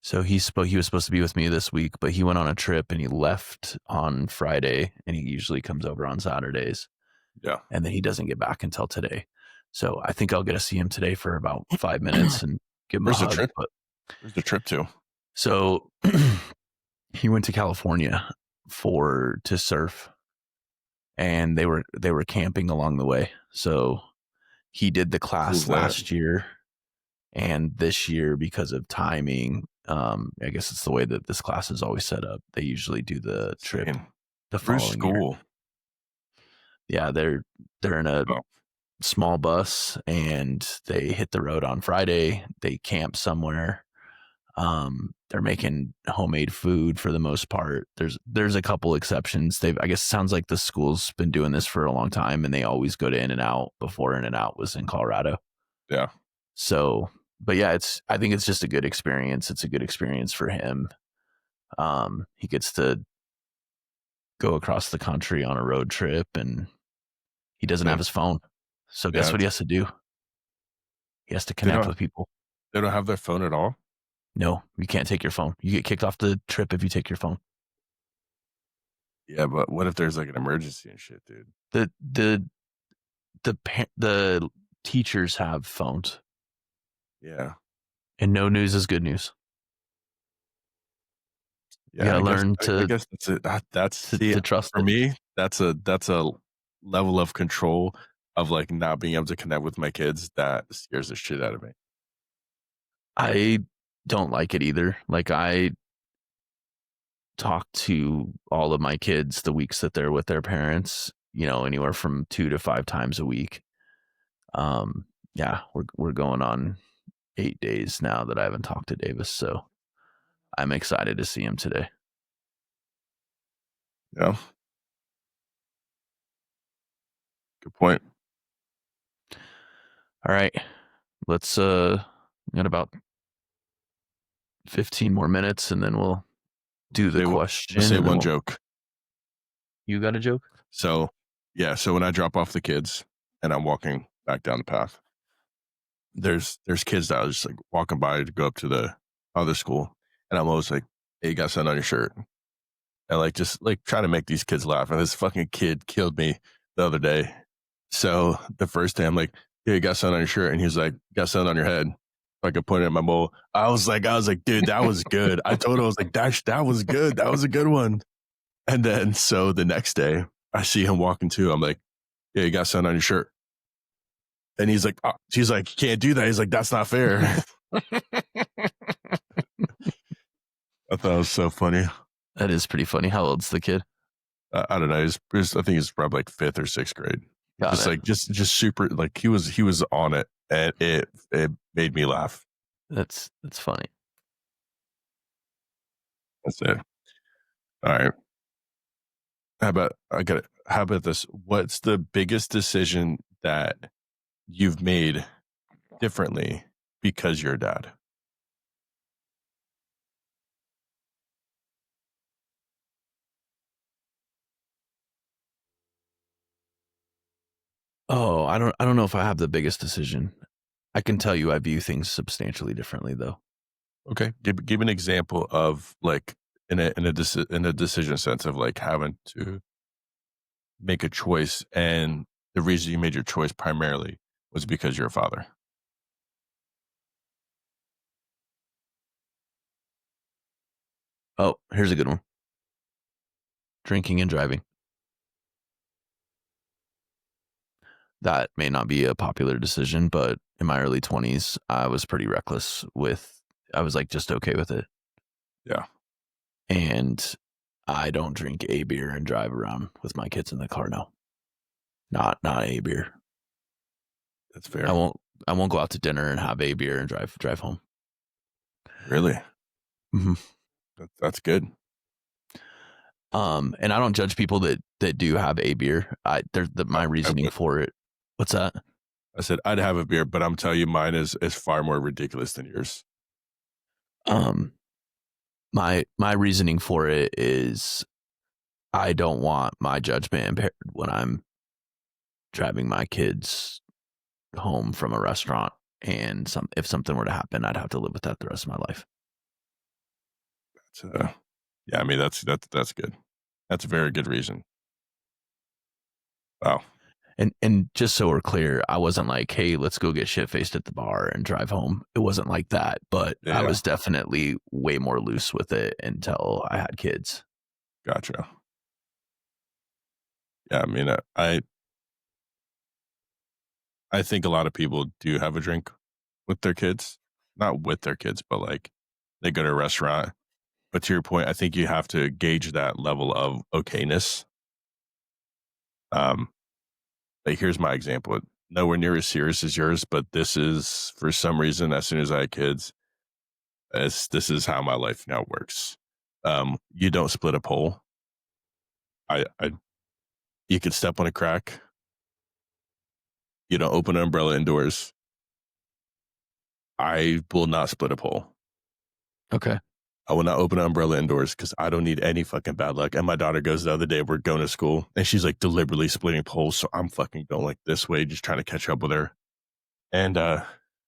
Speaker 2: So he was supposed to be with me this week, but he went on a trip and he left on Friday, and he usually comes over on Saturdays.
Speaker 1: Yeah.
Speaker 2: And then he doesn't get back until today. So I think I'll get to see him today for about 5 minutes and give him
Speaker 1: Where's
Speaker 2: a
Speaker 1: the
Speaker 2: hug.
Speaker 1: trip?
Speaker 2: But
Speaker 1: Where's the trip to?
Speaker 2: so he went to California to surf, and they were camping along the way. So he did the class last year, and this year, because of timing, I guess it's the way that this class is always set up. They usually do the trip the following year. Yeah, they're in a small bus, and they hit the road on Friday. They camp somewhere. They're making homemade food for the most part. There's a couple exceptions. I guess it sounds like the school's been doing this for a long time, and they always go to In-N-Out before In-N-Out was in Colorado.
Speaker 1: Yeah.
Speaker 2: So, but yeah, I think it's just a good experience. It's a good experience for him. He gets to go across the country on a road trip, and he doesn't have his phone. So guess what he has to do? He has to connect with people.
Speaker 1: They don't have their phone at all?
Speaker 2: No, you can't take your phone. You get kicked off the trip if you take your phone.
Speaker 1: Yeah, but what if there's like an emergency and shit, dude?
Speaker 2: The teachers have phones.
Speaker 1: Yeah.
Speaker 2: And no news is good news.
Speaker 1: Yeah,
Speaker 2: you gotta learn
Speaker 1: I guess that's it. That's
Speaker 2: to trust
Speaker 1: for
Speaker 2: it.
Speaker 1: me. That's a level of control of like not being able to connect with my kids that scares the shit out of me.
Speaker 2: I don't like it either. Like, I talk to all of my kids the weeks that they're with their parents, anywhere from 2 to 5 times a week. Yeah, we're going on 8 days now that I haven't talked to Davis, so I'm excited to see him today.
Speaker 1: Yeah. Good point.
Speaker 2: All right. Let's got about 15 more minutes, and then we'll do the question.
Speaker 1: Let's say one joke.
Speaker 2: You got a joke?
Speaker 1: So, yeah. So when I drop off the kids and I'm walking back down the path, there's kids that are just like walking by to go up to the other school, and I'm always like, "Hey, you got something on your shirt?" and like just like trying to make these kids laugh. And this fucking kid killed me the other day. So the first day I'm like, "Yeah, you got something on your shirt," and he's like, "Got something on your head." I could put it in my bowl. I was like, dude, that was good. I told him, I was like, that was good. That was a good one. And then so the next day I see him walking too. I'm like, "Yeah, you got something on your shirt." And he's like, she's like, "You can't do that." He's like, "That's not fair." I thought it was so funny.
Speaker 2: That is pretty funny. How old's the kid?
Speaker 1: I don't know. I think he's probably like fifth or sixth grade.
Speaker 2: Got
Speaker 1: Just
Speaker 2: it.
Speaker 1: like just super like he was on it, and it made me laugh.
Speaker 2: That's funny.
Speaker 1: That's it. All right. How about this? What's the biggest decision that you've made differently because you're a dad?
Speaker 2: Oh, I don't know if I have the biggest decision. I can tell you I view things substantially differently though.
Speaker 1: Okay. Give an example of like in a decision sense of like having to make a choice, and the reason you made your choice primarily was because you're a father.
Speaker 2: Oh, here's a good one. Drinking and driving. That may not be a popular decision, but in my early 20s, I was pretty reckless with I was like just okay with it.
Speaker 1: Yeah,
Speaker 2: And I don't drink a beer and drive around with my kids in the car now. Not a beer.
Speaker 1: that's
Speaker 2: I
Speaker 1: fair.
Speaker 2: won't I won't go out to dinner and have a beer and drive home.
Speaker 1: Really,
Speaker 2: Mhm.
Speaker 1: that's good.
Speaker 2: And I don't judge people that do have a beer. My
Speaker 1: I
Speaker 2: reasoning
Speaker 1: would.
Speaker 2: for it. What's that?
Speaker 1: I said I'd have a beer, but I'm telling you, mine is far more ridiculous than yours.
Speaker 2: Um, my reasoning for it is I don't want my judgment impaired when I'm driving my kids home from a restaurant, and if something were to happen, I'd have to live with that the rest of my life.
Speaker 1: It's, yeah, I mean that's good. That's a very good reason. Wow.
Speaker 2: And just so we're clear, I wasn't like, hey, let's go get shit faced at the bar and drive home. It wasn't like that, but
Speaker 1: Yeah,
Speaker 2: I
Speaker 1: yeah,
Speaker 2: was definitely way more loose with it until I had kids.
Speaker 1: gotcha. Yeah, I mean, I think a lot of people do have a drink with their kids, not with their kids, but like they go to a restaurant. But to your point, I think you have to gauge that level of okayness. Um, like here's my example. Nowhere near as serious as yours, but this is for some reason. As soon as I had kids, this is how my life now works. You don't split a pole. I you could step on a crack. You don't open an umbrella indoors. I will not split a pole.
Speaker 2: Okay.
Speaker 1: I will not open an umbrella indoors because I don't need any fucking bad luck. And my daughter goes the other day, we're going to school and she's like deliberately splitting poles. So I'm fucking going like this way, just trying to catch up with her. And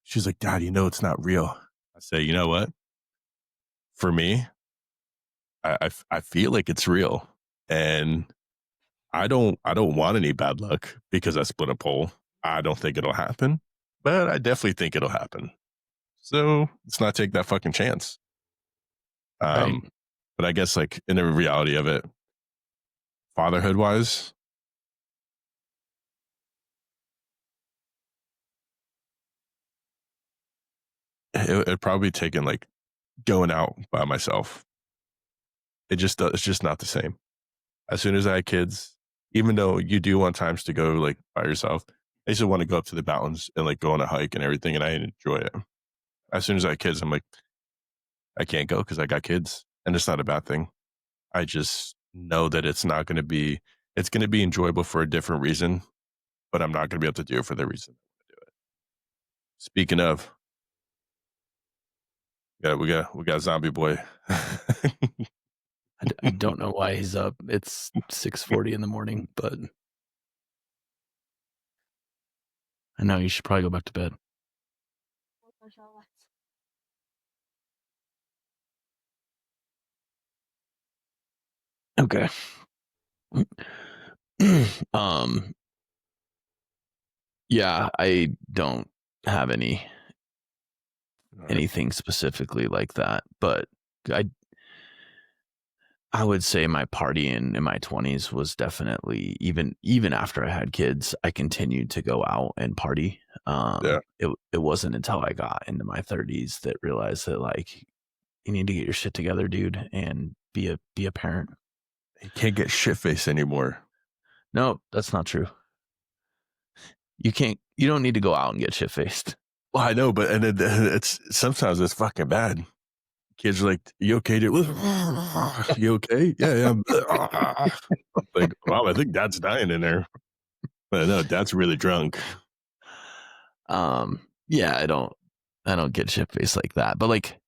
Speaker 1: she's like, "Dad, you know, it's not real." I say, "You know what? For me, I feel like it's real. And I don't want any bad luck because I split a pole. I don't think it'll happen, but I definitely think it'll happen. So let's not take that fucking chance."
Speaker 2: Right.
Speaker 1: Um, but I guess like in the reality of it, fatherhood wise, it'd probably taken like going out by myself. It's just not the same. As soon as I had kids, even though you do want times to go like by yourself, I used to want to go up to the mountains and like go on a hike and everything, and I enjoy it. As soon as I had kids, I'm like, I can't go because I got kids, and it's not a bad thing. I just know that it's not going to be. It's going to be enjoyable for a different reason, but I'm not going to be able to do it for the reason. Speaking of, yeah, we got zombie boy.
Speaker 2: I don't know why he's up. It's 6:40 in the morning, but I know you should probably go back to bed. Okay. um, yeah, I don't have
Speaker 1: All right.
Speaker 2: anything specifically like that, but I I would say my partying in my 20s was definitely even after I had kids, I continued to go out and party.
Speaker 1: Yeah.
Speaker 2: It wasn't until I got into my 30s that realized that like you need to get your shit together, dude, and be a parent.
Speaker 1: You can't get shit faced anymore.
Speaker 2: No, that's not true. You don't need to go out and get shit faced.
Speaker 1: Well, I know, but and it's sometimes it's fucking bad. Kids are like, "You okay, dude? You okay? Yeah, yeah." I'm like, wow, I think Dad's dying in there. But no, Dad's really drunk.
Speaker 2: Yeah, I don't get shit faced like that. But like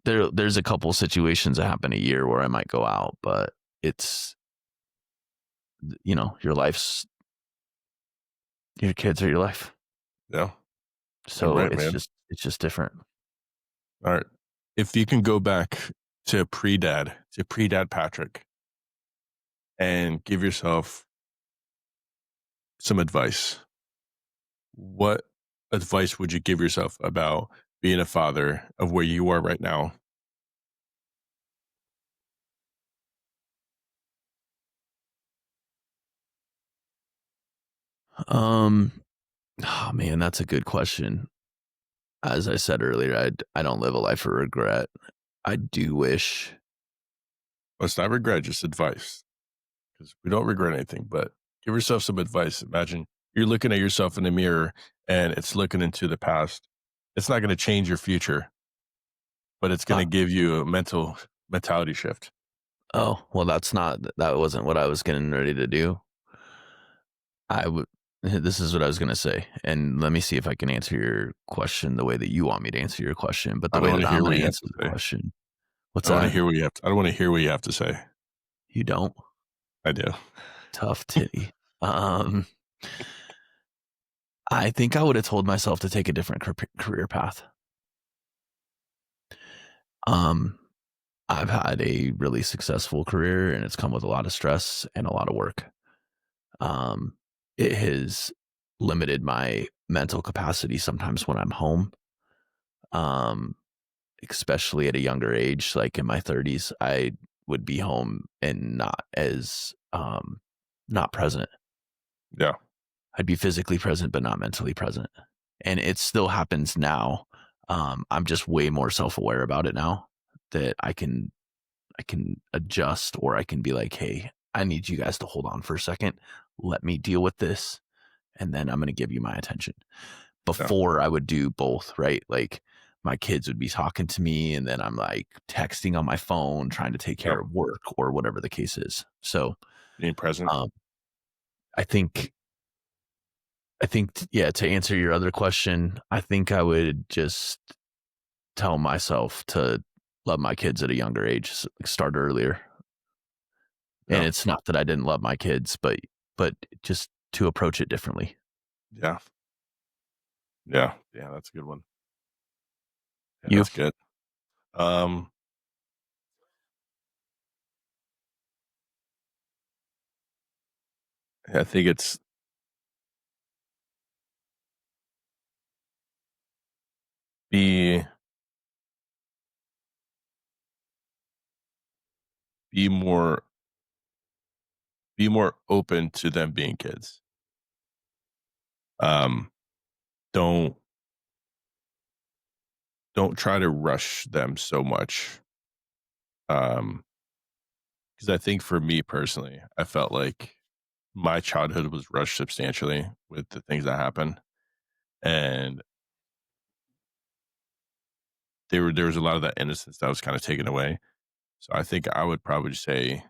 Speaker 2: there's a couple situations that happen a year where I might go out, but it's your kids are your life.
Speaker 1: Yeah, I'm
Speaker 2: So
Speaker 1: right, man.
Speaker 2: it's just different.
Speaker 1: All right. If you can go back to pre-dad Patrick, and give yourself some advice, what advice would you give yourself about being a father of where you are right now?
Speaker 2: Um oh man, that's a good question. As I said earlier, I don't live a life of regret. I do wish
Speaker 1: Well, it's not regret, just advice, because we don't regret anything, but give yourself some advice. Imagine you're looking at yourself in the mirror and it's looking into the past. It's not going to change your future, but it's going
Speaker 2: uh,
Speaker 1: to give you a mentality shift.
Speaker 2: oh, well that wasn't what I was getting ready to do. I would this is what I was going to say. And let me see if I can answer your question the way that you want me to answer your question, but
Speaker 1: I
Speaker 2: the
Speaker 1: don't
Speaker 2: way
Speaker 1: want
Speaker 2: that
Speaker 1: to
Speaker 2: I'm
Speaker 1: hear
Speaker 2: going
Speaker 1: what
Speaker 2: to
Speaker 1: you have
Speaker 2: answer
Speaker 1: to
Speaker 2: the
Speaker 1: say.
Speaker 2: question. What's
Speaker 1: I want to
Speaker 2: that?
Speaker 1: hear what you have to, I don't want to hear what you have to say.
Speaker 2: You don't?
Speaker 1: I do.
Speaker 2: Tough titty. Um I think I would have told myself to take a different career path. Um, I've had a really successful career and it's come with a lot of stress and a lot of work. Um, it has limited my mental capacity sometimes when I'm home. Um, Especially at a younger age, like in my 30s, I would be home and not present.
Speaker 1: Yeah.
Speaker 2: I'd be physically present but not mentally present. And it still happens now. I'm just way more self-aware about it now that I can adjust, or I can be like, "Hey, I need you guys to hold on for a second. Let me deal with this, and then I'm going to give you my attention."
Speaker 1: Yeah.
Speaker 2: Before I would do both, right? Like my kids would be talking to me and then I'm like texting on my phone trying to take care
Speaker 1: Yep.
Speaker 2: of work or whatever the case is. So,
Speaker 1: Being present.
Speaker 2: um I think yeah, to answer your other question, I think I would just tell myself to love my kids at a younger age, like start earlier. And
Speaker 1: Yeah.
Speaker 2: it's not that I didn't love my kids, but just to approach it differently.
Speaker 1: Yeah. Yeah. Yeah. That's a good one. Yeah.
Speaker 2: You?
Speaker 1: That's good. Um, I think it's be be more be more open to them being kids. Um, don't don't try to rush them so much. Because I think for me personally, I felt like my childhood was rushed substantially with the things that happened, and there was a lot of that innocence that was kind of taken away. So I think I would probably say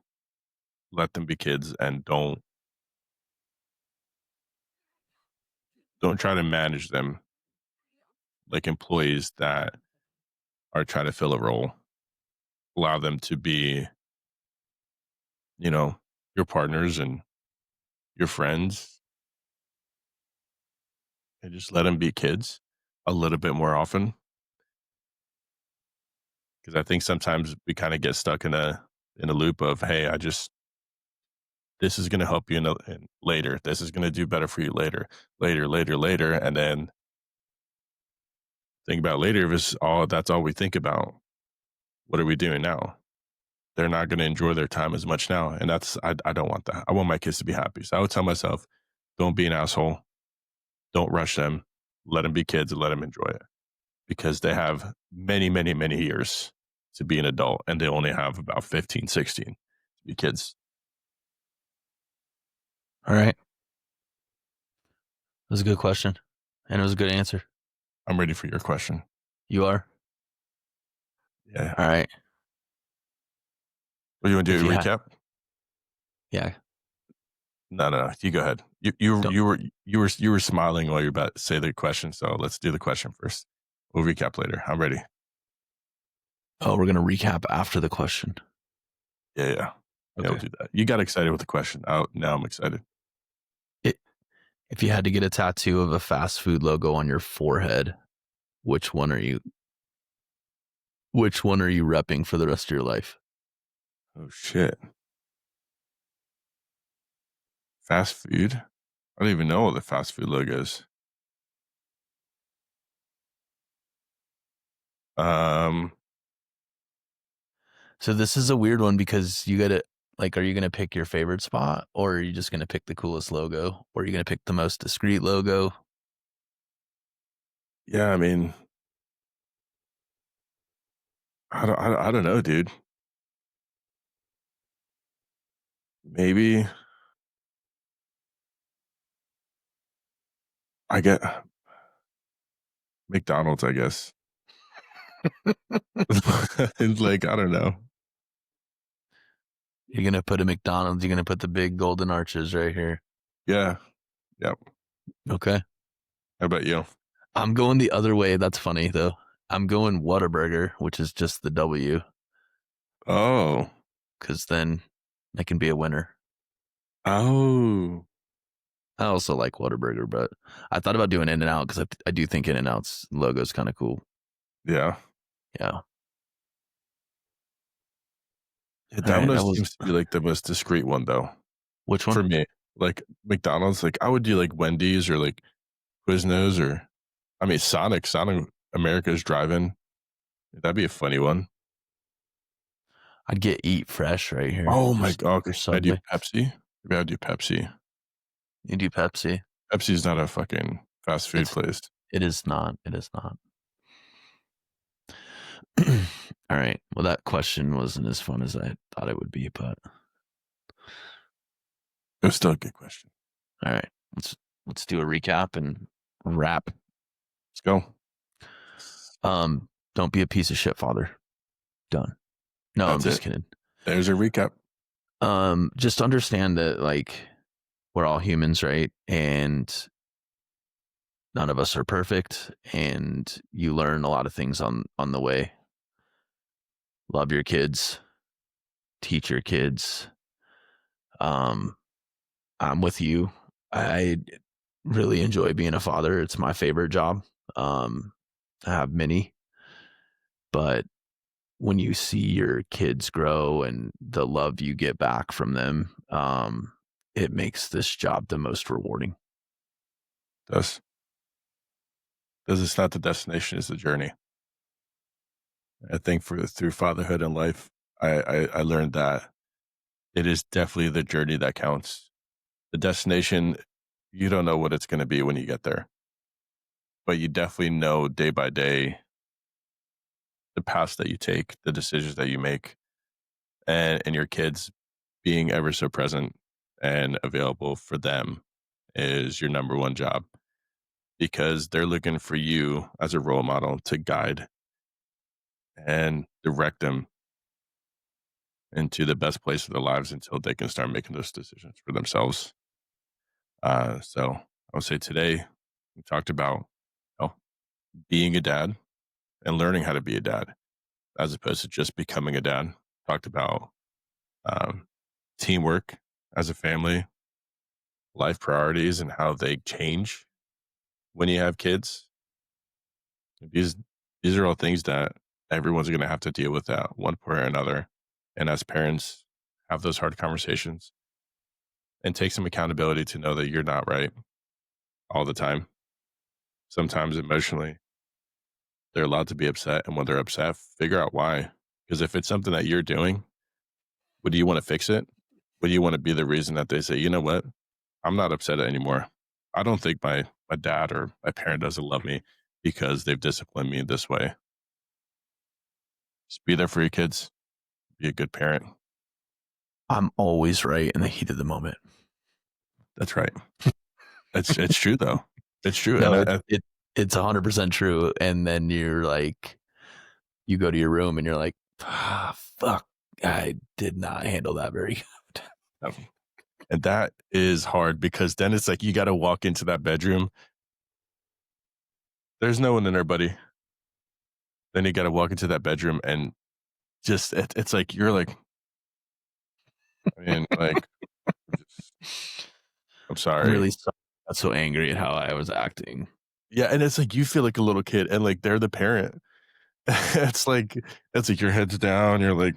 Speaker 1: let them be kids and don't try to manage them like employees that are trying to fill a role. Allow them to be, you know, your partners and your friends, and just let them be kids a little bit more often. Because I think sometimes we kind of get stuck in a in a loop of, hey, this is going to help you in later. This is going to do better for you later, later, later, later. And then think about later, if that's all we think about, what are we doing now? They're not going to enjoy their time as much now. And I don't want that. I want my kids to be happy. So I would tell myself, don't be an asshole. Don't rush them. Let them be kids and let them enjoy it, because they have many, many, many years to be an adult, and they only have about 15, 16 to be kids.
Speaker 2: All right. That was a good question. And it was a good answer.
Speaker 1: I'm ready for your question.
Speaker 2: You are?
Speaker 1: Yeah.
Speaker 2: All right.
Speaker 1: What do you want to do?
Speaker 2: If
Speaker 1: A
Speaker 2: you
Speaker 1: recap?
Speaker 2: Yeah.
Speaker 1: No. You go ahead.
Speaker 2: Don't-
Speaker 1: You were smiling while you're about to say the question, so let's do the question first. We'll recap later. I'm ready.
Speaker 2: Oh, we're going to recap after the question.
Speaker 1: Yeah. Yeah, we'll do that. You got excited with the question. Now I'm excited.
Speaker 2: If you had to get a tattoo of a fast food logo on your forehead, which one are you repping for the rest of your life?
Speaker 1: Oh shit. Fast food? I don't even know what the fast food logo is.
Speaker 2: So this is a weird one because you got to, like, are you going to pick your favorite spot, or are you just going to pick the coolest logo, or are you going to pick the most discreet logo?
Speaker 1: Yeah, I mean, I don't know, dude. Maybe I get McDonald's, I guess. It's like, I don't know.
Speaker 2: You're going to put a McDonald's, you're going to put the big golden arches right here.
Speaker 1: Yeah. Yep.
Speaker 2: Okay.
Speaker 1: How about you?
Speaker 2: I'm going the other way. That's funny, though. I'm going Whataburger, which is just the W,
Speaker 1: Oh.
Speaker 2: because then I can be a winner.
Speaker 1: Oh.
Speaker 2: I also like Whataburger, but I thought about doing In-N-Out because I do think In-N-Out's logo is kind of cool.
Speaker 1: Yeah.
Speaker 2: Yeah.
Speaker 1: Domino's seems to be like the most discreet one, though.
Speaker 2: Which one?
Speaker 1: For me. Like McDonald's, like I would do like Wendy's or like Quiznos, or I mean Sonic America's Drive-In. That'd be a funny one.
Speaker 2: I'd get Eat Fresh right here.
Speaker 1: Oh my god.
Speaker 2: Or
Speaker 1: I do
Speaker 2: Subway.
Speaker 1: Pepsi. Maybe I'd do Pepsi.
Speaker 2: You do Pepsi.
Speaker 1: Pepsi's not a fucking fast food place.
Speaker 2: It is not. It is not. All right. Well, that question wasn't as fun as I thought it would be, but
Speaker 1: It was still a good question.
Speaker 2: all right. Let's do a recap and wrap.
Speaker 1: Let's go.
Speaker 2: Don't be a piece of shit, father. Done. No, I'm just kidding.
Speaker 1: There's a recap.
Speaker 2: Just understand that, like, we're all humans, right? And none of us are perfect, and you learn a lot of things on the way. Love your kids, teach your kids. I'm with you. I really enjoy being a father. It's my favorite job. I have many, but when you see your kids grow and the love you get back from them, it makes this job the most rewarding.
Speaker 1: Does. Because it's not the destination, it's the journey. I think through fatherhood and life, I learned that it is definitely the journey that counts. The destination, you don't know what it's going to be when you get there, but you definitely know day by day the paths that you take, the decisions that you make, and your kids being ever so present and available for them is your number one job, because they're looking for you as a role model to guide and direct them into the best place of their lives until they can start making those decisions for themselves. So I would say today we talked about, you know, being a dad and learning how to be a dad as opposed to just becoming a dad. Talked about um, teamwork as a family, life priorities, and how they change when you have kids. These these are all things that everyone's going to have to deal with at one point or another. and as parents, have those hard conversations and take some accountability to know that you're not right all the time. Sometimes emotionally, they're allowed to be upset. And when they're upset, figure out why. Because if it's something that you're doing, would you want to fix it? Would you want to be the reason that they say, you know what? I'm not upset anymore. I don't think my dad or my parent doesn't love me because they've disciplined me this way. Just be there for your kids. Be a good parent.
Speaker 2: I'm always right in the heat of the moment.
Speaker 1: That's right. It's true though. It's true.
Speaker 2: No,
Speaker 1: And
Speaker 2: it's 100% true. And then you're like, you go to your room and you're like, fuck, I did not handle that very good.
Speaker 1: and that is hard because then it's like you got to walk into that bedroom. There's no one in there, buddy. Then you got to walk into that bedroom and just it's like you're like, I mean, like, I'm sorry.
Speaker 2: I'm really sorry. I got so angry at how I was acting.
Speaker 1: Yeah, and it's like you feel like a little kid, and like they're the parent. it's like your head's down. You're like,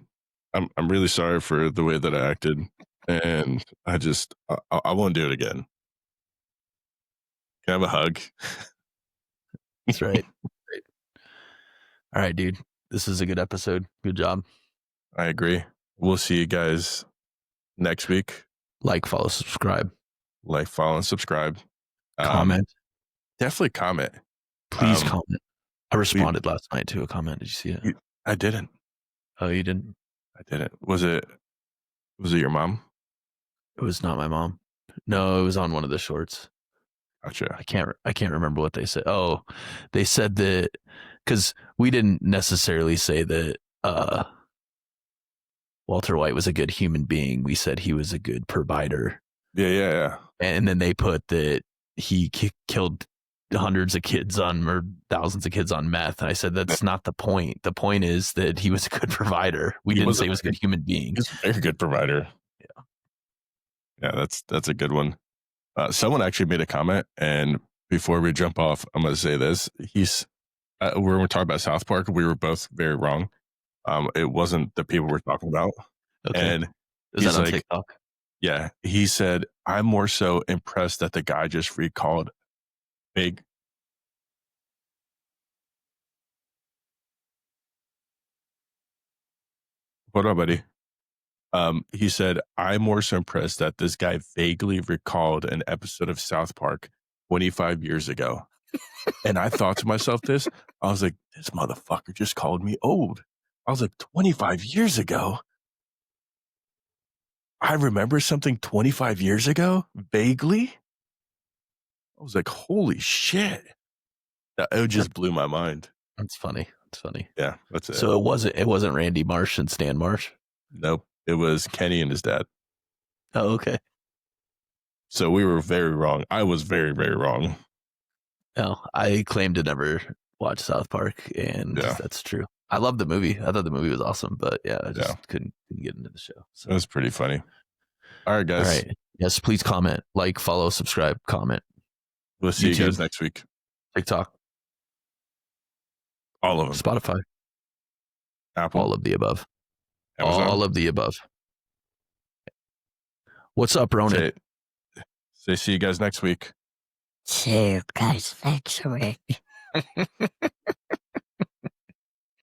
Speaker 1: I'm really sorry for the way that I acted, and I won't do it again. Can I have a hug?
Speaker 2: That's right. All right, dude. This is a good episode. Good job.
Speaker 1: I agree. We'll see you guys next week.
Speaker 2: Like, follow, subscribe.
Speaker 1: Like, follow, and subscribe.
Speaker 2: Comment.
Speaker 1: Definitely comment.
Speaker 2: Please comment. I responded last night to a comment. Did you see it?
Speaker 1: I didn't.
Speaker 2: Oh, you didn't?
Speaker 1: I didn't. Was it your mom?
Speaker 2: It was not my mom. No, it was on one of the shorts.
Speaker 1: Gotcha.
Speaker 2: I can't remember what they said. Oh, they said that because we didn't necessarily say that Walter White was a good human being. We said he was a good provider.
Speaker 1: Yeah.
Speaker 2: And then they put that he killed hundreds of kids or thousands of kids on meth. And I said, that's not the point. The point is that he was a good provider. We didn't say he was a good human being.
Speaker 1: He's a very good provider. Yeah, that's a good one. Someone actually made a comment, and before we jump off, I'm going to say this. When we're talking about South Park, we were both very wrong. It wasn't the people we're talking about.
Speaker 2: Okay.
Speaker 1: And
Speaker 2: is that on TikTok?
Speaker 1: Yeah. He said, I'm more so impressed that the guy just recalled Big. What up, buddy? He said, I'm more so impressed that this guy vaguely recalled an episode of South Park 25 years ago. And I thought to myself I was like, this motherfucker just called me old. I was like, 25 years ago? I remember something 25 years ago, vaguely? I was like, holy shit. It just blew my mind.
Speaker 2: That's funny. It's funny.
Speaker 1: Yeah, that's it.
Speaker 2: So it wasn't Randy Marsh and Stan Marsh?
Speaker 1: Nope. It was Kenny and his dad.
Speaker 2: Oh, okay.
Speaker 1: So we were very wrong. I was very, very wrong.
Speaker 2: No, I claim to never watch South Park, and that's true. I love the movie. I thought the movie was awesome, but I just couldn't get into the show. So.
Speaker 1: It was pretty funny. All right, guys.
Speaker 2: All right. Yes, please comment, like, follow, subscribe, comment.
Speaker 1: We'll see you guys next week.
Speaker 2: TikTok.
Speaker 1: All of them.
Speaker 2: Spotify.
Speaker 1: Apple.
Speaker 2: All of the above.
Speaker 1: Amazon.
Speaker 2: All of the above. What's up, Ronan?
Speaker 1: Say see you guys next week.
Speaker 3: See you guys next week.